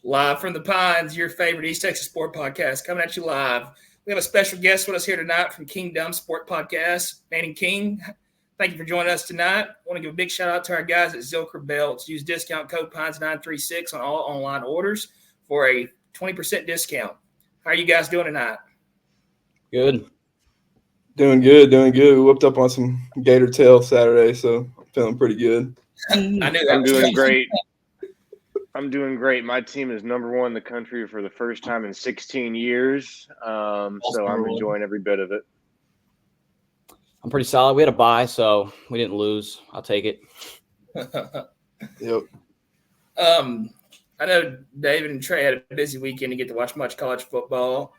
Live from the Pines, your favorite East Texas sport podcast, coming at you live. We have a special guest with us here tonight from KingDumb Sport Podcast, Manning King. Thank you for joining us tonight. I want to give a big shout out to our guys at Zilker Belts. Use discount code PINES936 on all online orders for a 20% discount. How are you guys doing tonight? Good. Doing good. We whooped up on some gator tail Saturday, so I'm feeling pretty good. I knew that. I'm doing great. I'm doing great. My team is number one in the country for the first time in 16 years, so I'm enjoying every bit of it. I'm pretty solid. We had a bye, so we didn't lose. I'll take it. Yep. I know David and Trey had a busy weekend to get to watch much college football.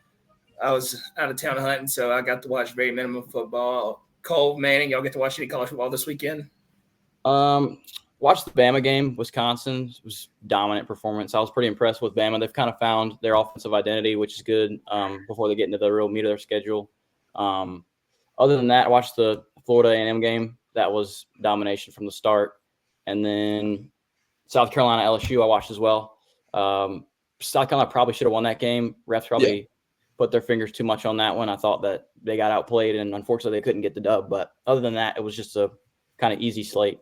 I was out of town hunting, so I got to watch very minimum football. Cole, Manning, y'all get to watch any college football this weekend? Watched the Bama game. Wisconsin was dominant performance. I was pretty impressed with Bama. They've kind of found their offensive identity, which is good before they get into the real meat of their schedule. Other than that, I watched the Florida A&M game. That was domination from the start. And then South Carolina LSU I watched as well. South Carolina probably should have won that game. Refs probably put their fingers too much on that one. I thought that they got outplayed, and unfortunately they couldn't get the dub. But other than that, it was just a kind of easy slate.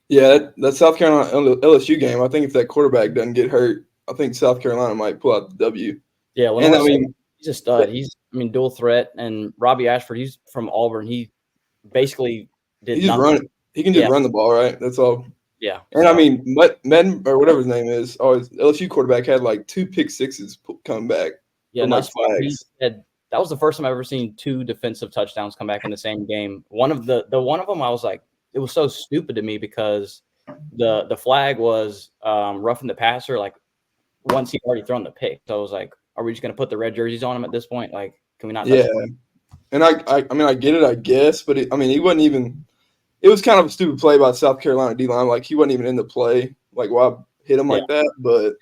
Yeah, that South Carolina LSU game, I think if that quarterback doesn't get hurt, I think South Carolina might pull out the W. Yeah, well, he's a stud. He's dual threat. And Robbie Ashford, he's from Auburn. He basically did nothing. He can just run the ball, right? That's all. Yeah. And I mean, Medin or whatever his name is, always LSU quarterback had like 2 pick sixes coming back. Yeah, like flags. That was the first time I've ever seen 2 defensive touchdowns come back in the same game. One of them, I was like, it was so stupid to me because the flag was roughing the passer like once he'd already thrown the pick. So I was like, are we just going to put the red jerseys on him at this point? Like, can we not? Yeah. And I mean, I get it, I guess, but he wasn't even. It was kind of a stupid play by South Carolina D-line. Like, he wasn't even in the play. Like, why hit him like that? But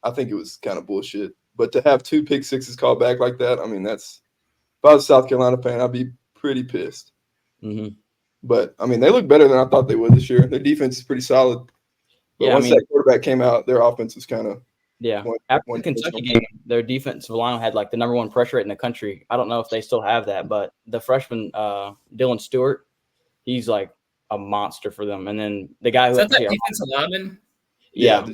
I think it was kind of bullshit. But to have 2 pick sixes called back like that, I mean, if I was a South Carolina fan, I'd be pretty pissed. Mm-hmm. But, I mean, they look better than I thought they would this year. Their defense is pretty solid. But once that quarterback came out, their offense was kind of after the Kentucky game, their defensive line had like the number 1 pressure rate in the country. I don't know if they still have that, but the freshman Dylan Stewart, he's like a monster for them. And then the guy who that defensive lineman? Yeah,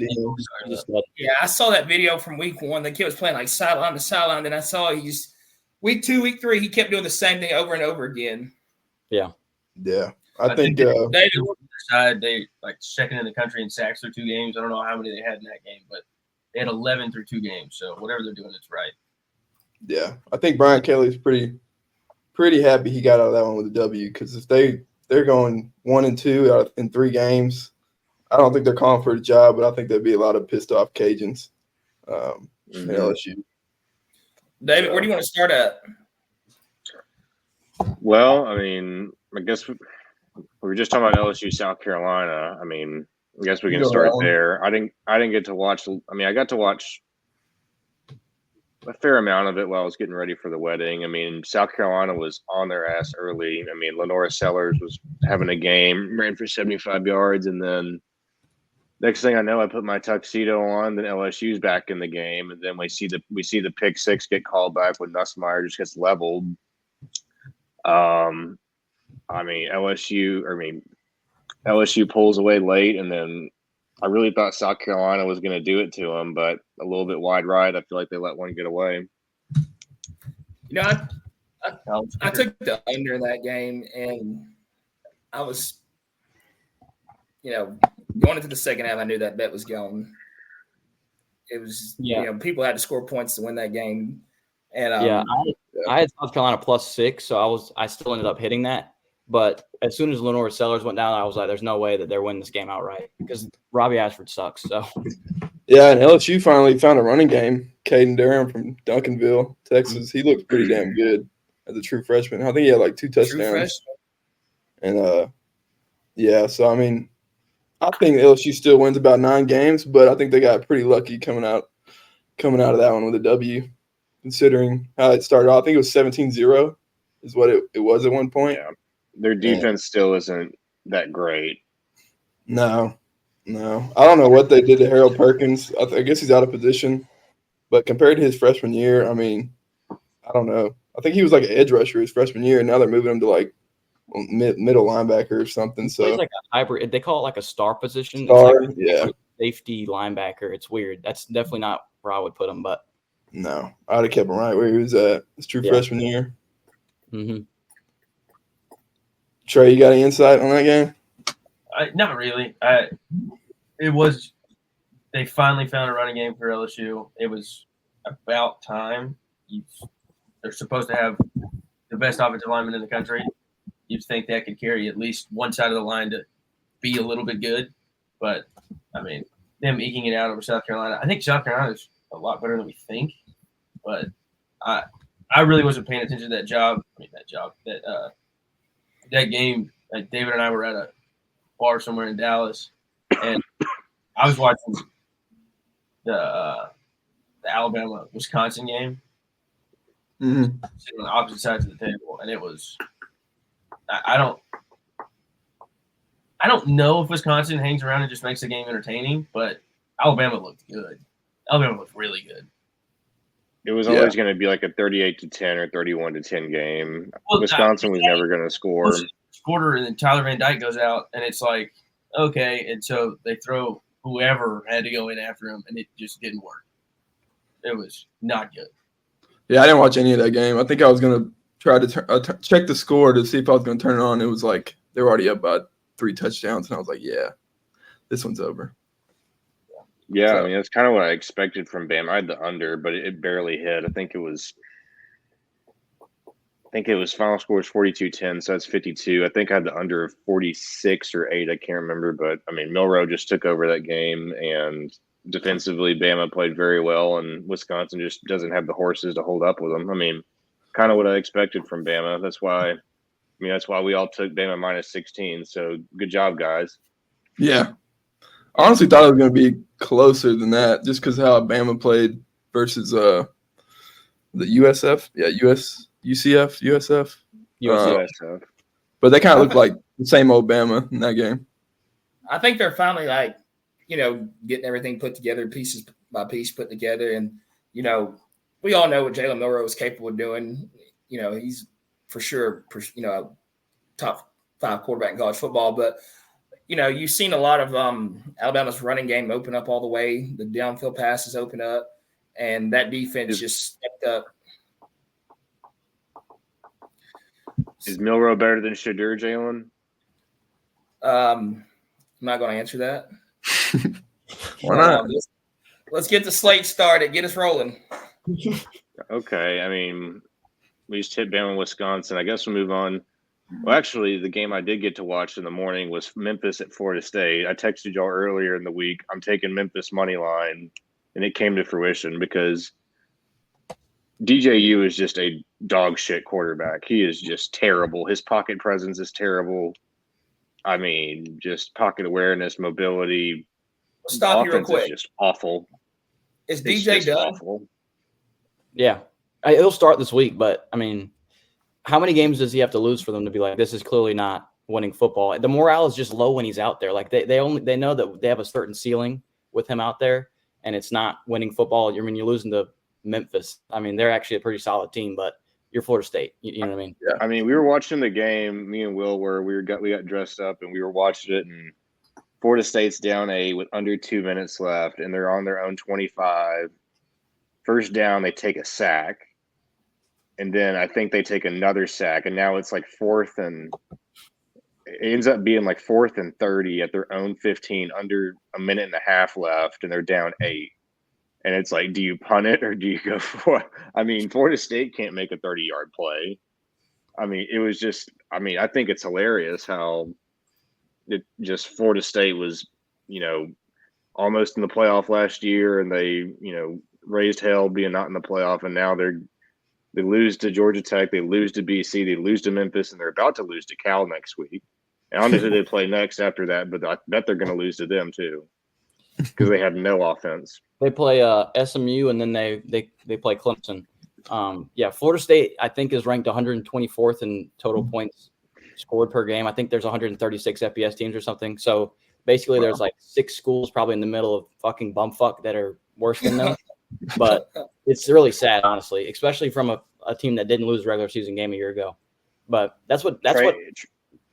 I saw that video from week 1. The kid was playing like sideline to sideline. Then I saw he's week 2, week 3, he kept doing the same thing over and over again. Yeah. Yeah. I think David side, they like second in the country in sacks through 2 games. I don't know how many they had in that game, but they had 11 through 2 games. So whatever they're doing, it's right. Yeah. I think Brian Kelly's pretty happy he got out of that one with a W, because if they're going 1-2 out in 3 games, I don't think they're calling for a job, but I think there'd be a lot of pissed off Cajuns in LSU. David, where do you want to start at? Well, I mean, I guess we were just talking about LSU, South Carolina. I mean, I guess we can start there. I didn't get to watch. I mean, I got to watch a fair amount of it while I was getting ready for the wedding. I mean, South Carolina was on their ass early. I mean, Lenora Sellers was having a game, ran for 75 yards, and then next thing I know, I put my tuxedo on. Then LSU's back in the game, and then we see the pick six get called back when Nussmeier just gets leveled. I mean, LSU pulls away late, and then I really thought South Carolina was going to do it to them, but a little bit wide right. I feel like they let one get away. You know, I took the under in that game, and I was, going into the second half, I knew that bet was going. It was, people had to score points to win that game. And I had South Carolina +6, so I still ended up hitting that. But as soon as Lenora Sellers went down, I was like, "There's no way that they're winning this game outright," because Robbie Ashford sucks. So, yeah, and LSU finally found a running game. Caden Durham from Duncanville, Texas, he looked pretty damn good as a true freshman. I think he had like 2 touchdowns. And so I mean, I think LSU still wins about 9 games, but I think they got pretty lucky coming out of that one with a W, considering how it started off. I think it was 17-0 is what it was at one point. Yeah. Their defense still isn't that great. No. No, I don't know what they did to Harold Perkins. I guess he's out of position. But compared to his freshman year, I mean, I don't know. I think he was like an edge rusher his freshman year, and now they're moving him to like middle linebacker or something. So he's like a hybrid. They call it like a star position. Star, it's like yeah. Safety linebacker. It's weird. That's definitely not where I would put him, but no, I would have kept him right where he was at his true freshman year. Mm-hmm. Trey, you got any insight on that game? Not really. They finally found a running game for LSU. It was about time. They're supposed to have the best offensive lineman in the country. You'd think that could carry at least one side of the line to be a little bit good. But, I mean, them eking it out over South Carolina. I think South Carolina is a lot better than we think. But I really wasn't paying attention to that game. David and I were at a bar somewhere in Dallas, and I was watching the Alabama-Wisconsin game, sitting on the opposite sides of the table, and it was I don't know if Wisconsin hangs around and just makes the game entertaining, but Alabama looked good. Alabama looked really good. It was always going to be like a 38-10 or 31-10 game. Well, Wisconsin was never going to score. Quarter, and then Tyler Van Dyke goes out, and it's like, okay, and so they throw whoever had to go in after him, and it just didn't work. It was not good. Yeah, I didn't watch any of that game. I think I was going to try to check the score to see if I was going to turn it on. It was like they were already up by 3 touchdowns, and I was like, yeah, this one's over. Yeah, I mean, that's kind of what I expected from Bam. I had the under, but it barely hit. I think it was final score was 42-10, so that's 52. I think I had the under of 46 or 8. I can't remember, but I mean, Milroe just took over that game, and defensively, Bama played very well, and Wisconsin just doesn't have the horses to hold up with them. I mean, kind of what I expected from Bama. That's why we all took Bama minus 16. So good job, guys. Yeah. I honestly thought it was going to be closer than that just because of how Bama played versus the USF. Yeah, USF. But they kind of looked like the same old Bama in that game. I think they're finally getting everything put together, pieces by piece put together. And, we all know what Jalen Milroe is capable of doing. He's for sure, top 5 quarterback in college football. But, you've seen a lot of Alabama's running game open up all the way. The downfield passes open up, and that defense just stepped up. Is Milroe better than Shadur, Jalen? I'm not going to answer that. Why not? Let's get the slate started. Get us rolling. Okay. I mean, we just hit Bama, Wisconsin. I guess we'll move on. Well, actually, the game I did get to watch in the morning was Memphis at Florida State. I texted y'all earlier in the week. I'm taking Memphis money line, and it came to fruition because DJU is just a dog shit quarterback. He is just terrible. His pocket presence is terrible. I mean, just pocket awareness, mobility. Stop you real quick. Is just awful. Is DJ done? Awful. Yeah. It'll start this week, but, I mean, how many games does he have to lose for them to be like, this is clearly not winning football? The morale is just low when he's out there. Like, they know that they have a certain ceiling with him out there, and it's not winning football. I mean, you're losing to Memphis. I mean, they're actually a pretty solid team, but you're Florida State. You know what I mean? Yeah. I mean, we were watching the game, me and Will, where we got dressed up and we were watching it, and Florida State's down with under 2 minutes left, and they're on their own 25. First down, they take a sack, and then I think they take another sack, and now it's like it ends up being like 4th and 30 at their own 15, under a minute and a half left, and they're down 8. And it's like, do you punt it or do you go for it? I mean, Florida State can't make a 30-yard play. I mean, it was just – I mean, I think it's hilarious how Florida State was, almost in the playoff last year, and they, raised hell being not in the playoff, and now they lose to Georgia Tech, they lose to BC, they lose to Memphis, and they're about to lose to Cal next week. And I don't know who they play next after that, but I bet they're going to lose to them too because they have no offense. They play SMU, and then they play Clemson. Florida State, I think, is ranked 124th in total points scored per game. I think there's 136 FBS teams or something. So Basically, there's like 6 schools probably in the middle of fucking bumfuck that are worse than them. But it's really sad, honestly, especially from a team that didn't lose a regular season game a year ago. But that's what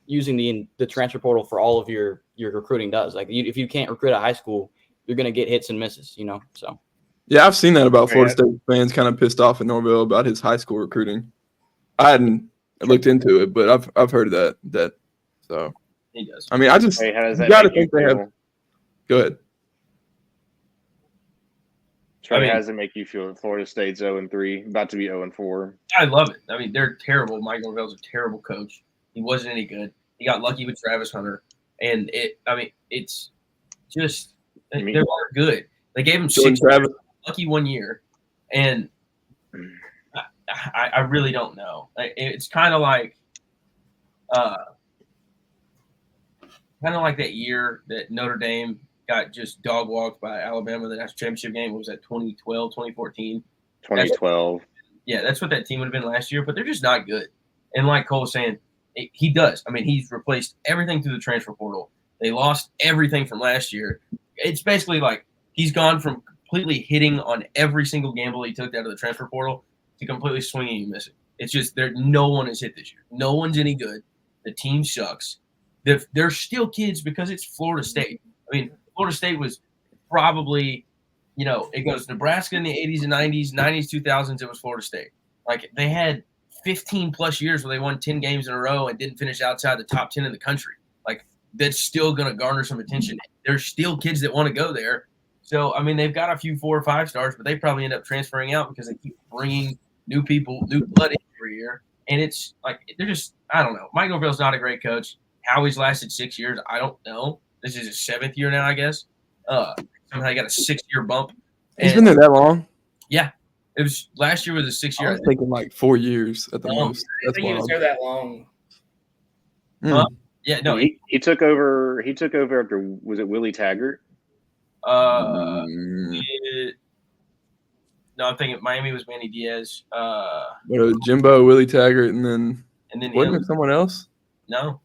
using the transfer portal for all of your recruiting does. Like, if you can't recruit at high school, you're going to get hits and misses, so. Yeah, I've seen that about Florida State fans kind of pissed off at Norvell about his high school recruiting. I hadn't looked into it, but I've heard that. So he does. I mean, I just how does that got to make you think they have. feel? Go ahead. Trey, how does it make you feel? Florida State's 0-3, about to be 0-4. I love it. I mean, they're terrible. Mike Norvell's a terrible coach. He wasn't any good. He got lucky with Travis Hunter, and it's just they weren't good. They gave him 6 years, lucky 1 year, and I really don't know. It's kind of like that year that Notre Dame got just dog walked by Alabama in the national championship game. What was that, 2012, 2014? 2012. That's what that team would have been last year, but they're just not good. And like Cole was saying, he does. I mean, he's replaced everything through the transfer portal. They lost everything from last year. It's basically like he's gone from completely hitting on every single gamble he took out of the transfer portal to completely swinging and missing. It's just no one has hit this year. No one's any good. The team sucks. They're still kids because it's Florida State. I mean, Florida State was probably, it goes Nebraska in the 80s and 90s, 2000s, it was Florida State. Like, they had 15-plus years where they won 10 games in a row and didn't finish outside the top 10 in the country. Like, that's still going to garner some attention. There's still kids that want to go there. So, I mean, they've got a few 4 or 5 stars, but they probably end up transferring out because they keep bringing new people, new blood in every year. And it's like, they're just, I don't know. Mike Norvell's not a great coach. How he's lasted 6 years, I don't know. This is his 7th year now, I guess. Somehow he got a 6-year bump. He's been there that long? Yeah. It was last year was a 6 year. I was thinking like 4 years at the most. I think he was there that long. Yeah, no. He took over after, was it Willie Taggart? No, I'm thinking Miami was Manny Diaz. Jimbo, Willie Taggart, and then wasn't him. it someone else? No.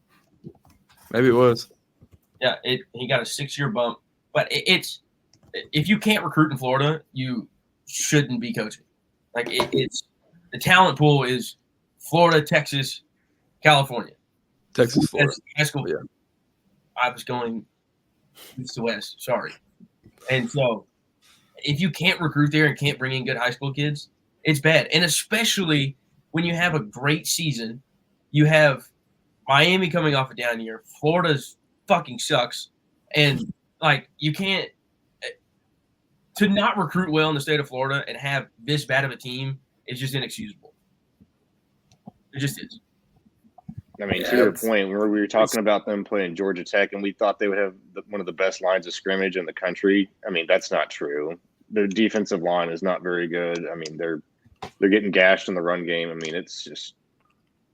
Maybe it was. Yeah, he got a 6-year bump. But it's if you can't recruit in Florida, you shouldn't be coaching. Like, it's the talent pool is Florida, Texas, California. Texas, Florida. High school. Yeah. I was going east to west. Sorry. And so if you can't recruit there and can't bring in good high school kids, it's bad. And especially when you have a great season, you have Miami coming off a down year. Florida's fucking sucks. And, like, you can't – to not recruit well in the state of Florida and have this bad of a team is just inexcusable. It just is. I mean, to your point, where we were talking about them playing Georgia Tech and we thought they would have one of the best lines of scrimmage in the country. I mean, that's not true. Their defensive line is not very good. I mean, they're getting gashed in the run game. I mean, it's just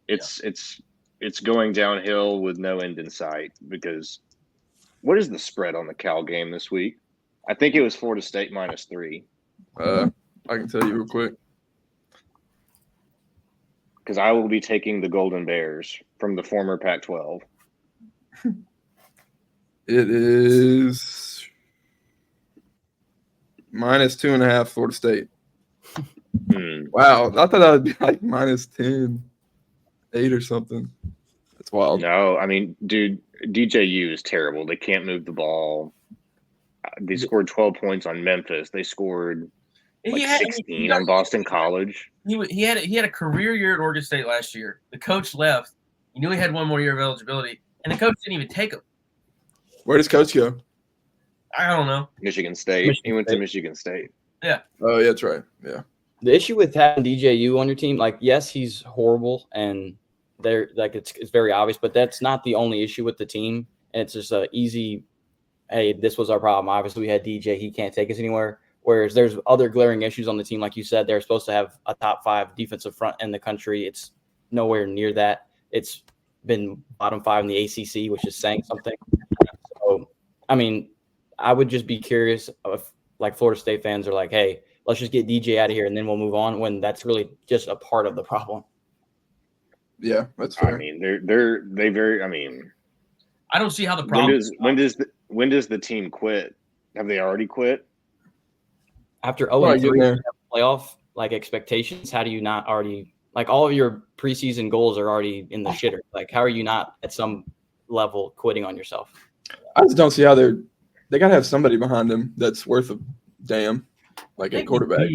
it's going downhill with no end in sight because what is the spread on the Cal game this week? I think it was Florida State -3. I can tell you real quick. Because I will be taking the Golden Bears from the former Pac-12. It is -2.5 Florida State. Wow. I thought that would be like -10, 8 or something. That's wild. No, I mean, dude, DJU is terrible. They can't move the ball. They scored 12 points on Memphis. They scored 16 on Boston College. He had a career year at Oregon State last year. The coach left. He knew he had one more year of eligibility, and the coach didn't even take him. Where does Coach go? I don't know. Michigan State. He went to Michigan State. Yeah. Oh, yeah, that's right. Yeah. The issue with having DJU on your team, like, yes, he's horrible, and they're like it's very obvious, but that's not the only issue with the team. And it's just a easy, hey, this was our problem. Obviously, we had DJ. He can't take us anywhere. Whereas there's other glaring issues on the team. Like you said, they're supposed to have a top 5 defensive front in the country. It's nowhere near that. It's been bottom 5 in the ACC, which is saying something. So, I mean, I would just be curious if, like, Florida State fans are like, hey, let's just get DJ out of here and then we'll move on, when that's really just a part of the problem. Yeah, that's fair. I mean, I mean, I don't see how the problem. when does the team quit? Have they already quit? After 0-3 playoff like expectations, how do you not already like all of your preseason goals are already in the shitter? Like, how are you not at some level quitting on yourself? I just don't see how they gotta have somebody behind them that's worth a damn, like a quarterback.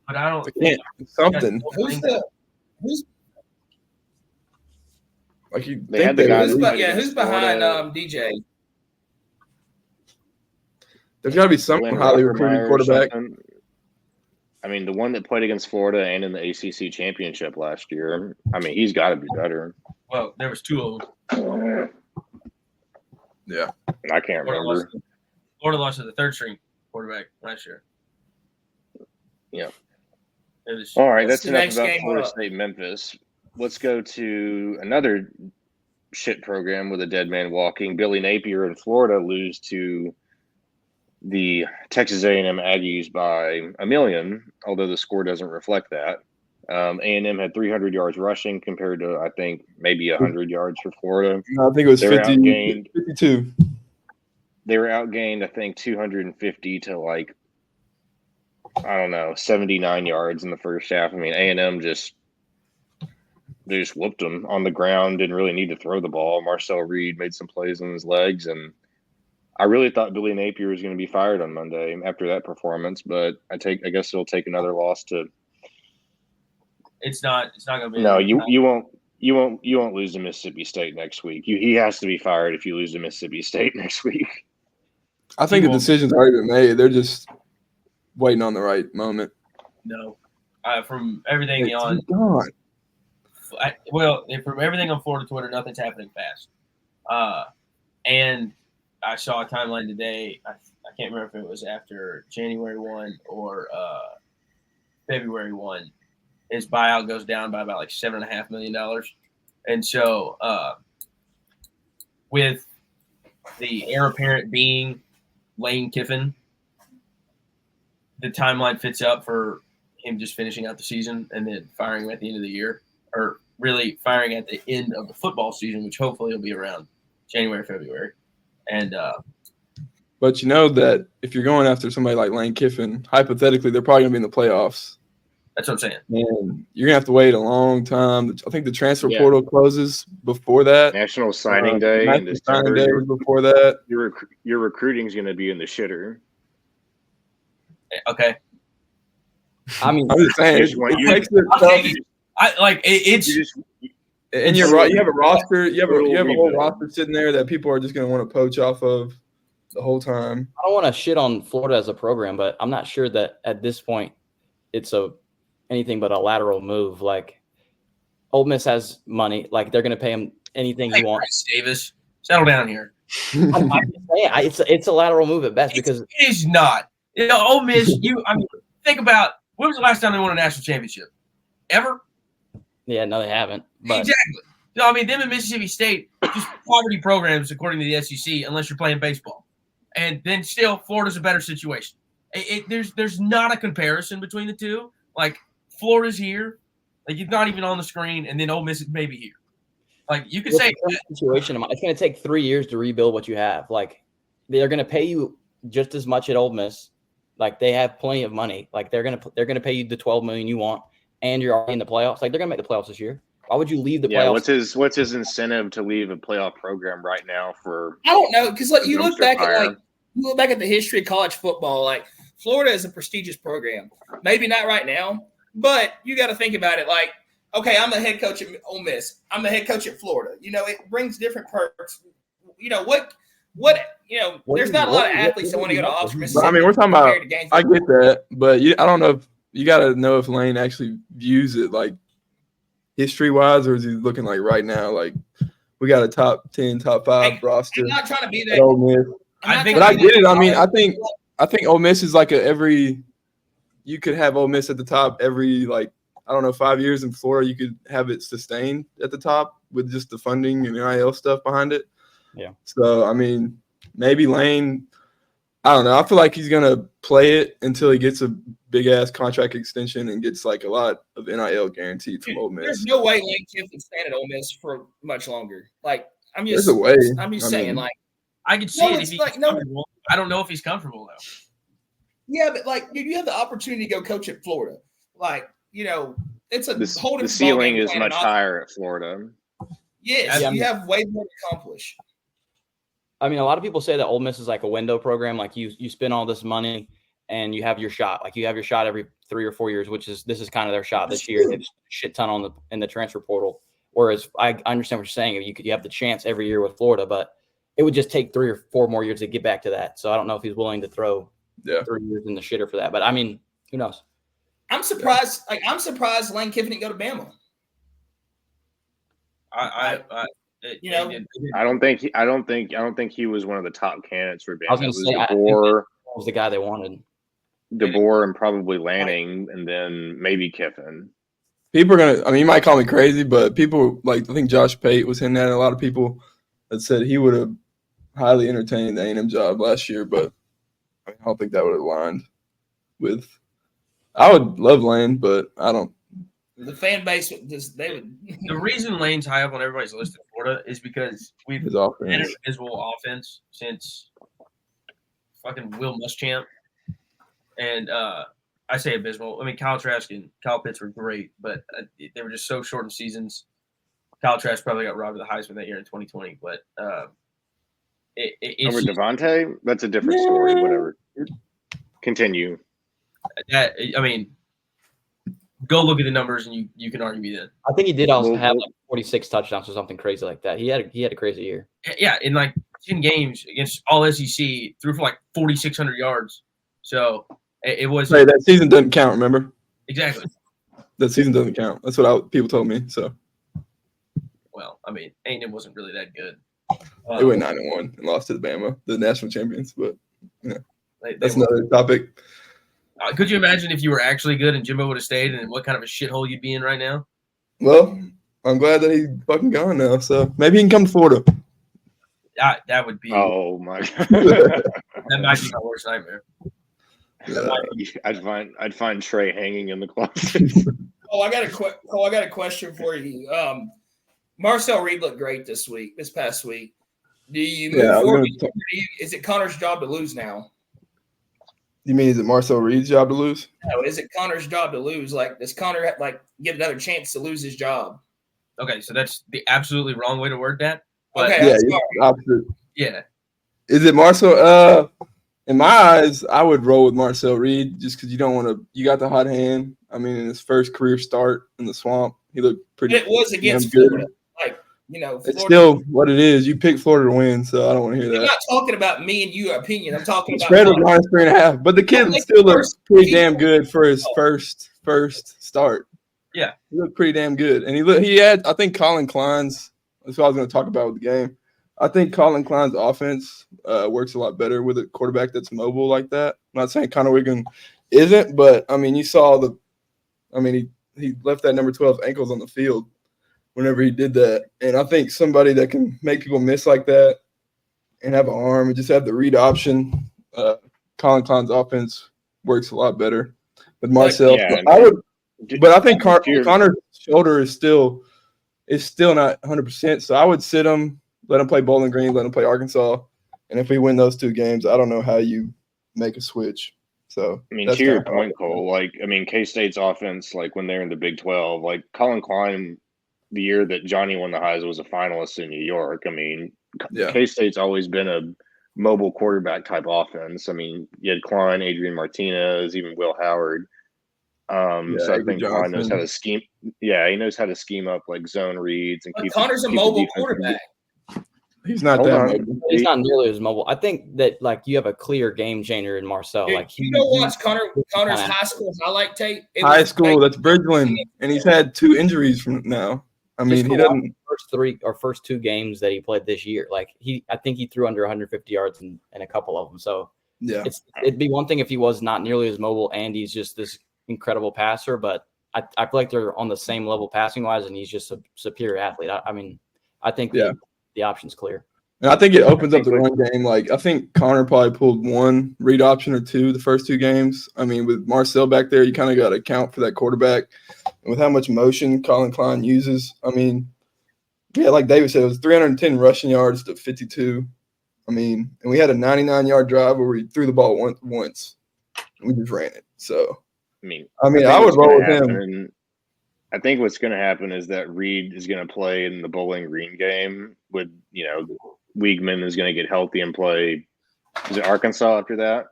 But I don't think something. Who's like you they had the guy who's behind DJ? There's got to be some highly recruited quarterback. I mean, the one that played against Florida and in the ACC championship last year. I mean, he's got to be better. Well, there was 2 of them. Yeah, I can't remember. Florida lost to the 3rd-string quarterback last year. Yeah. All right, that's enough about Florida State, Memphis. Let's go to another shit program with a dead man walking. Billy Napier in Florida lose to the Texas A&M Aggies by 1 million, although the score doesn't reflect that. A&M had 300 yards rushing compared to, I think, maybe 100 yards for Florida. No, I think it was 52. They were outgained, I think, 250 to like, I don't know, 79 yards in the first half. I mean, A&M they just whooped them on the ground, didn't really need to throw the ball. Marcel Reed made some plays on his legs, and I really thought Billy Napier was going to be fired on Monday after that performance, but I guess it'll take another loss to. It's not going to be. No, you won't lose to Mississippi State next week. He has to be fired if you lose to Mississippi State next week. I think the decision's already been made. They're just waiting on the right moment. No, from everything on. From everything on Florida Twitter, nothing's happening fast. And I saw a timeline today. I can't remember if it was after January 1 or February 1. His buyout goes down by about like $7.5 million. And so with the heir apparent being Lane Kiffin, the timeline fits up for him just finishing out the season and then firing him at the end of the year, or really firing at the end of the football season, which hopefully will be around January, February. And but you know that if you're going after somebody like Lane Kiffin, hypothetically, they're probably going to be in the playoffs. That's what I'm saying. And you're going to have to wait a long time. I think the transfer portal closes before that. National Signing Day. National Signing Day was before that. Your recruiting is going to be in the shitter. Okay. I mean, I'm just saying. You have a roster. You have a whole roster sitting there that people are just going to want to poach off of the whole time. I don't want to shit on Florida as a program, but I'm not sure that at this point it's anything but a lateral move. Like, Ole Miss has money. Like, they're going to pay him anything he wants. Bryce Davis, settle down here. I'm just saying, it's a lateral move at best because it is not. You know, Ole Miss. Think about when was the last time they won a national championship? Ever? Yeah, no, they haven't. But. Exactly. No, I mean, them in Mississippi State, just poverty programs according to the SEC, unless you're playing baseball. And then still, Florida's a better situation. There's not a comparison between the two. Like, Florida's here. Like, it's not even on the screen, and then Ole Miss is maybe here. Like, you could say situation. It's going to take 3 years to rebuild what you have. Like, they're going to pay you just as much at Ole Miss. Like, they have plenty of money. Like, they're going to pay you the $12 million you want, and you're already in the playoffs. Like, they're going to make the playoffs this year. Why would you leave the playoffs? What's his incentive to leave a playoff program right now for? I don't know, because you look back at the history of college football. Like, Florida is a prestigious program. Maybe not right now, but you got to think about it. Like, okay, I'm the head coach at Ole Miss. I'm the head coach at Florida. You know, it brings different perks. You know what? There's not a lot of athletes that want to go to Oxford, Mississippi. I mean, we're talking about. I get that, but I don't know if you got to know if Lane actually views it like history-wise, or is he looking like right now? Like, we got a top 10, top 5 roster. I'm not trying to be that. Ole Miss. But I get it. I mean, I think Ole Miss is like you could have Ole Miss at the top every, like, I don't know, 5 years in Florida. You could have it sustained at the top with just the funding and NIL stuff behind it. Yeah. So, I mean, maybe Lane, I don't know. I feel like he's going to play it until he gets a big-ass contract extension and gets, like, a lot of NIL guaranteed from Ole Miss. There's no way Lane Kiffin's staying at Ole Miss for much longer. Like, I'm just There's a way. I'm just saying, like, I could see it if he's comfortable. I don't know if he's comfortable though. Yeah, but like, dude, you have the opportunity to go coach at Florida. Like, it's a whole different. The ceiling is much higher at Florida. Yes, you have way more to accomplish. I mean, a lot of people say that Ole Miss is like a window program. Like you spend all this money and you have your shot. Like you have your shot every 3 or 4 years, this is kind of their shot this year. They just shit ton in the transfer portal. Whereas I understand what you're saying. You have the chance every year with Florida, but it would just take 3 or 4 more years to get back to that. So I don't know if he's willing to throw 3 years in the shitter for that. But I mean, who knows? I'm surprised. I'm surprised Lane Kiffin didn't go to Bama. I don't think he was one of the top candidates for Bama. I was going to say DeBoer was the guy they wanted. DeBoer and probably Lanning, and then maybe Kiffin. People are gonna. I mean, you might call me crazy, but people I think Josh Pate was in that. A lot of people that said he would have highly entertained the A&M job last year, but I don't think that would have aligned with. I would love Lane, but I don't. The fan base would. The reason Lane's high up on everybody's list in Florida is because we've had an invisible offense since fucking Will Muschamp, and I say abysmal. I mean, Kyle Trask and Kyle Pitts were great, but they were just so short in seasons. Kyle Trask probably got robbed of the Heisman that year in 2020, but over Devontae, that's a different story. Whatever. Continue. I mean, go look at the numbers and you can argue me then. I think he did also have like 46 touchdowns or something crazy like that. He had a crazy year. Yeah, in like 10 games against all SEC, threw for like 4,600 yards. So it was. Hey, that season doesn't count. Remember? Exactly. That season doesn't count. That's what people told me. So. Well, I mean, A&M wasn't really that good. They went 9-1 and lost to the Bama, the national champions. But that's another topic. Could you imagine if you were actually good and Jimbo would have stayed, and what kind of a shithole you'd be in right now? Well, I'm glad that he's fucking gone now. So maybe he can come to Florida. That would be. Oh my God. That might be my worst nightmare. I'd find Trey hanging in the closet. I got a question for you. Marcel Reed looked great this past week. Do you move forward? Is it Connor's job to lose now? You mean is it Marcel Reed's job to lose? No, is it Connor's job to lose? Like, does Connor get another chance to lose his job? Okay, so that's the absolutely wrong way to word that. But, opposite. Yeah. Is it Marcel? In my eyes, I would roll with Marcel Reed just because you don't want to. You got the hot hand. I mean, in his first career start in the swamp, he looked pretty. But it was against Florida. Florida. It's still what it is. You picked Florida to win, so I don't want to hear that. I'm not talking about me and your opinion. I'm talking about spread was -3.5, but the kid still looks pretty damn good for his first start. Yeah, he looked pretty damn good, and he had. I think Colin Klein's. That's what I was going to talk about with the game. I think Colin Klein's offense works a lot better with a quarterback that's mobile like that. I'm not saying Connor Wiggin isn't, but I mean, you saw he left that number 12 ankles on the field whenever he did that. And I think somebody that can make people miss like that and have an arm and just have the read option, Colin Klein's offense works a lot better with Marcel. But I think Connor's shoulder is still not 100%. So I would sit him, let him play Bowling Green, let him play Arkansas. And if we win those 2 games, I don't know how you make a switch. So I mean, to your point, Cole, K-State's offense, when they're in the Big 12, Colin Klein, the year that Johnny won the Heisman, was a finalist in New York. I mean, K-State's always been a mobile quarterback type offense. I mean, you had Klein, Adrian Martinez, even Will Howard. So I think Klein knows how to scheme. Yeah, he knows how to scheme up zone reads and keep. Connor's a mobile quarterback. He's not that mobile. He's not nearly as mobile. I think that you have a clear game changer in Marcel. Dude, watch Connor's high school highlight tape. High school, that's Bridgeland, and he's had 2 injuries from now. I mean, he doesn't. First 2 games that he played this year, I think he threw under 150 yards in a couple of them. So yeah, it'd be one thing if he was not nearly as mobile and he's just this incredible passer, but I feel like they're on the same level passing wise, and he's just a superior athlete. I mean, I think the option's clear. And I think it opens up the run game. I think Connor probably pulled 1 read option or 2 the first 2 games. I mean, with Marcel back there, you kind of got to account for that quarterback. And with how much motion Colin Klein uses, I mean, like David said, it was 310 rushing yards to 52. I mean, and we had a 99-yard drive where we threw the ball once. And we just ran it. So, I would roll with him. I think what's going to happen is that Reed is going to play in the Bowling Green game with, Weigman is going to get healthy and play. Is it Arkansas after that?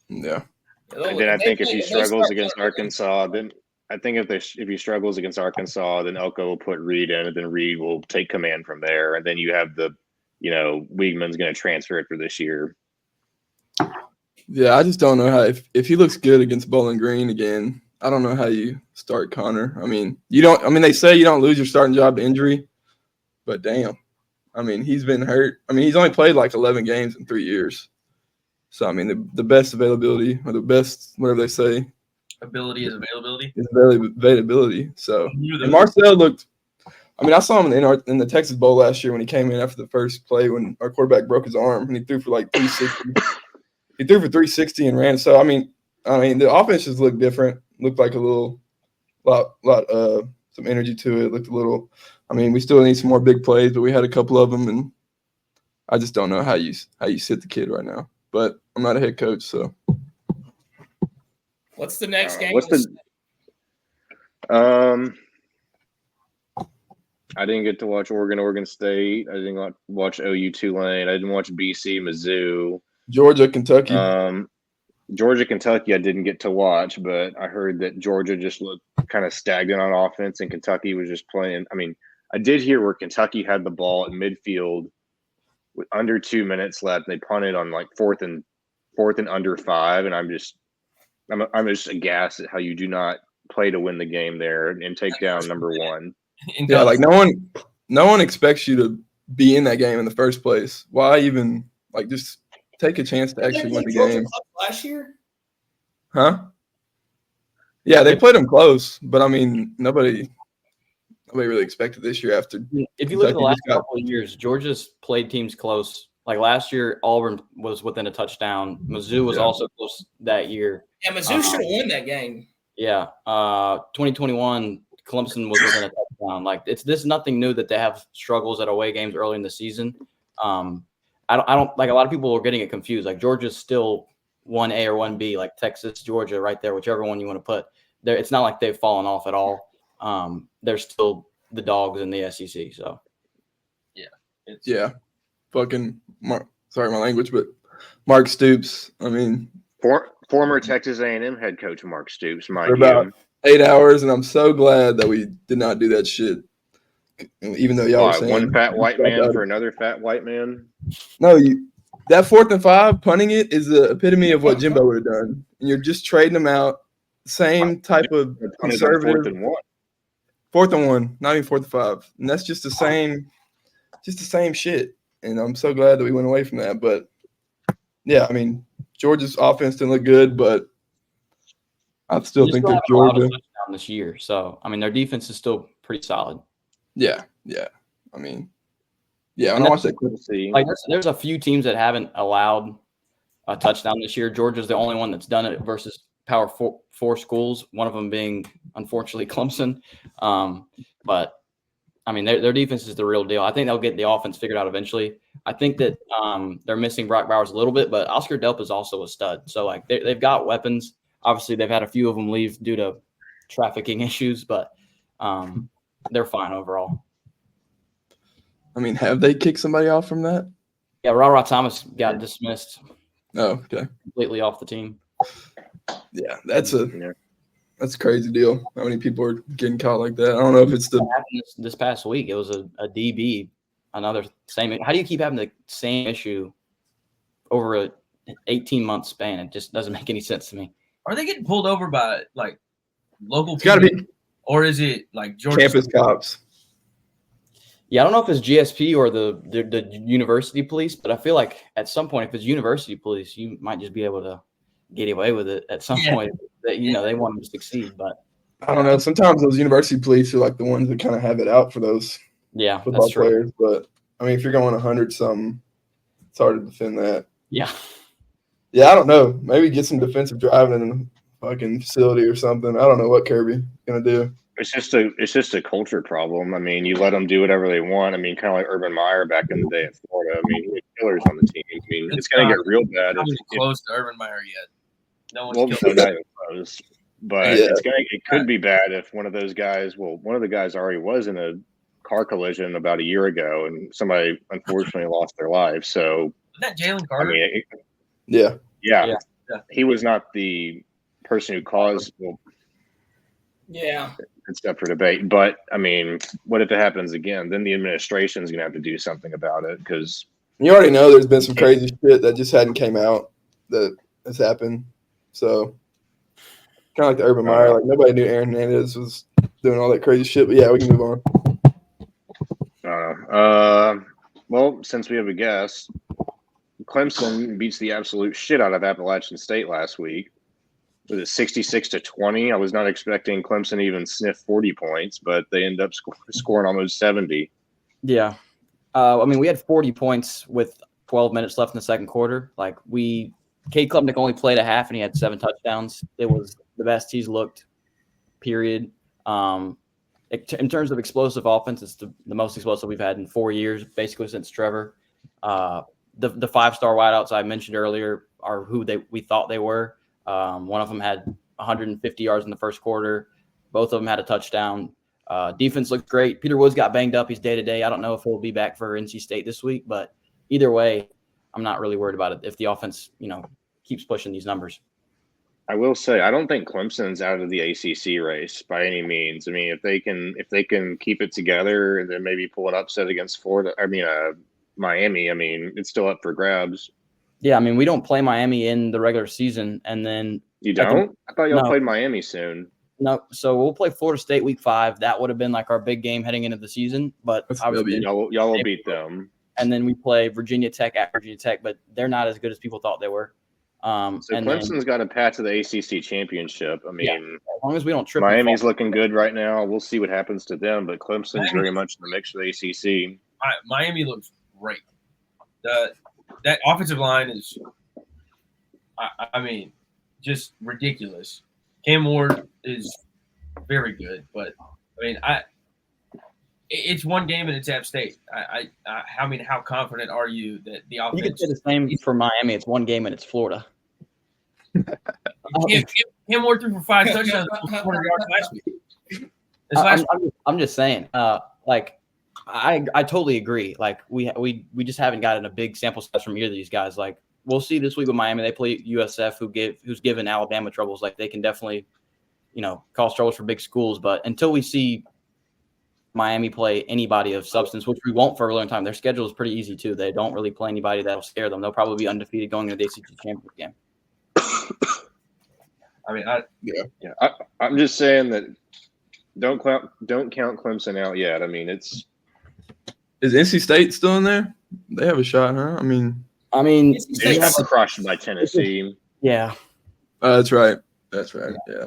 Yeah. And then I think if he struggles against Arkansas, then I think if he struggles against Arkansas, then Elko will put Reed in, and then Reed will take command from there. And then you have Weigman's going to transfer after this year. Yeah, I just don't know how if he looks good against Bowling Green again. I don't know how you start Connor. I mean, they say you don't lose your starting job to injury, but damn. I mean, he's been hurt. I mean, he's only played like 11 games in 3 years. So, I mean, the best availability or the best, whatever they say. Ability is availability? Is availability. So, and Marcel looked – I mean, I saw him in the Texas Bowl last year when he came in after the first play when our quarterback broke his arm, and he threw for like 360. He threw for 360 and ran. So, I mean, the offense just looked different. Looked like a some energy to it. Looked a little. I mean, we still need some more big plays, but we had a couple of them, and I just don't know how you sit the kid right now. But I'm not a head coach, so. What's the next game? I didn't get to watch Oregon State. I didn't watch OU Tulane. I didn't watch BC Mizzou. Georgia Kentucky. Georgia, Kentucky, I didn't get to watch, but I heard that Georgia just looked kind of stagnant on offense, and Kentucky was just playing. I mean, I did hear where Kentucky had the ball at midfield with under 2 minutes left. And they punted on like fourth and under 5, and I'm just aghast at how you do not play to win the game there and take down number 1. Yeah, like no one expects you to be in that game in the first place. Why even just take a chance to actually win the game? Last year? Huh? Yeah, they played them close, but I mean, nobody really expected this year after. If you look at the last couple of years, Georgia's played teams close. Like last year, Auburn was within a touchdown. Mizzou was also close that year. Yeah, Mizzou should have won that game. Yeah. 2021, Clemson was within a touchdown. Like this is nothing new that they have struggles at away games early in the season. I don't like a lot of people are getting it confused. Like Georgia's still 1A or 1B, like Texas, Georgia, right there, whichever one you want to put. There, it's not like they've fallen off at all. They're still the dogs in the SEC. So, yeah, fucking sorry my language, but Mark Stoops. I mean, former Texas A&M head coach Mark Stoops. For about 8 hours, and I'm so glad that we did not do that shit. Even though y'all were saying one fat white man for another fat white man. No, that 4th and 5 punting it is the epitome of what Jimbo would have done. And you're just trading them out. Same type of conservative. 4th and 1, not even 4th and 5, and that's just the same shit. And I'm so glad that we went away from that. But yeah, I mean, Georgia's offense didn't look good, but I still think they're Georgia this year. So I mean, their defense is still pretty solid. Yeah. I mean, yeah. When I watch that clip, like there's a few teams that haven't allowed a touchdown this year. Georgia's the only one that's done it versus Power 4 schools. One of them being unfortunately Clemson. But I mean, their defense is the real deal. I think they'll get the offense figured out eventually. I think that they're missing Brock Bowers a little bit, but Oscar Delp is also a stud. So like they've got weapons. Obviously, they've had a few of them leave due to trafficking issues, but they're fine overall. I mean, have they kicked somebody off from that? Yeah, Ra Thomas got dismissed. Oh, okay. Completely off the team. Yeah, that's a crazy deal. How many people are getting caught like that? I don't know if it's this past week. It was a DB, another same. How do you keep having the same issue over a 18-month span? It just doesn't make any sense to me. Are they getting pulled over by like local people? It's got to be. Or is it like Georgia campus cops? Yeah, I don't know if it's GSP or the university police, but I feel like at some point, if it's university police, you might just be able to get away with it at some point. That they want them to succeed, but I don't know. Sometimes those university police are like the ones that kind of have it out for those football players. But I mean, if you're going 100-something, it's hard to defend that. Yeah, I don't know. Maybe get some defensive driving in a fucking facility or something. I don't know what Kirby gonna do. It's just a culture problem. I mean, you let them do whatever they want. I mean, kind of like Urban Meyer back in the day at Florida. Florida. I mean, he had killers on the team. I mean, it's going to get real bad. Not even close to Urban Meyer yet. No one's killed him. Not even close. But Yeah. it could be bad if one of those guys. Well, one of the guys already was in a car collision about a year ago, and somebody unfortunately lost their life. So that Jalen Carter. I mean, Yeah. He was not the person who caused. Well, yeah, it's up for debate. But I mean, what if it happens again? Then the administration is going to have to do something about it because you already know there's been some crazy shit that just hadn't came out that has happened. So kind of like the Urban Meyer, like nobody knew Aaron Hernandez was doing all that crazy shit. But yeah, we can move on. Well, since we have a guest, Clemson beats the absolute shit out of Appalachian State last week. Was it 66-20? I was not expecting Clemson to even sniff 40 points, but they end up scoring almost 70. Yeah. I mean, we had 40 points with 12 minutes left in the second quarter. Like, Cade Klubnik only played a half, and he had 7 touchdowns. It was the best he's looked, period. In terms of explosive offense, it's the most explosive we've had in 4 years, basically since Trevor. The 5-star wideouts I mentioned earlier are who we thought they were. One of them had 150 yards in the first quarter. Both of them had a touchdown. Defense looked great. Peter Woods got banged up. He's day-to-day. I don't know if he'll be back for NC State this week, but either way, I'm not really worried about it if the offense, keeps pushing these numbers. I will say I don't think Clemson's out of the ACC race by any means. I mean, if they can keep it together and then maybe pull an upset against Miami, I mean, it's still up for grabs. Yeah, I mean, we don't play Miami in the regular season, and then you don't. I thought y'all played Miami soon. No, so we'll play Florida State week 5. That would have been like our big game heading into the season, but obviously y'all will beat them. And then we play Virginia Tech at Virginia Tech, but they're not as good as people thought they were. So Clemson's got a path to the ACC championship. I mean, as long as we don't trip. Miami's looking good right now. We'll see what happens to them, but Clemson's very much in the mix for the ACC. Miami looks great. That offensive line is, I mean, just ridiculous. Cam Ward is very good, but I mean, it's one game and it's App State. I mean, how confident are you that the offense? You could say the same for Miami. It's one game and it's Florida. Cam Ward threw for 5 touchdowns, 400 yards last week. I'm just saying, I totally agree. Like we just haven't gotten a big sample size from either of these guys. Like we'll see this week with Miami. They play USF, who's given Alabama troubles. Like they can definitely, cause troubles for big schools. But until we see Miami play anybody of substance, which we won't for a long time, their schedule is pretty easy too. They don't really play anybody that'll scare them. They'll probably be undefeated going into the ACC championship game. I mean, I'm just saying that don't count Clemson out yet. I mean, is NC State still in there? They have a shot, huh? I mean, they got crushed by Tennessee. Yeah, that's right. Yeah.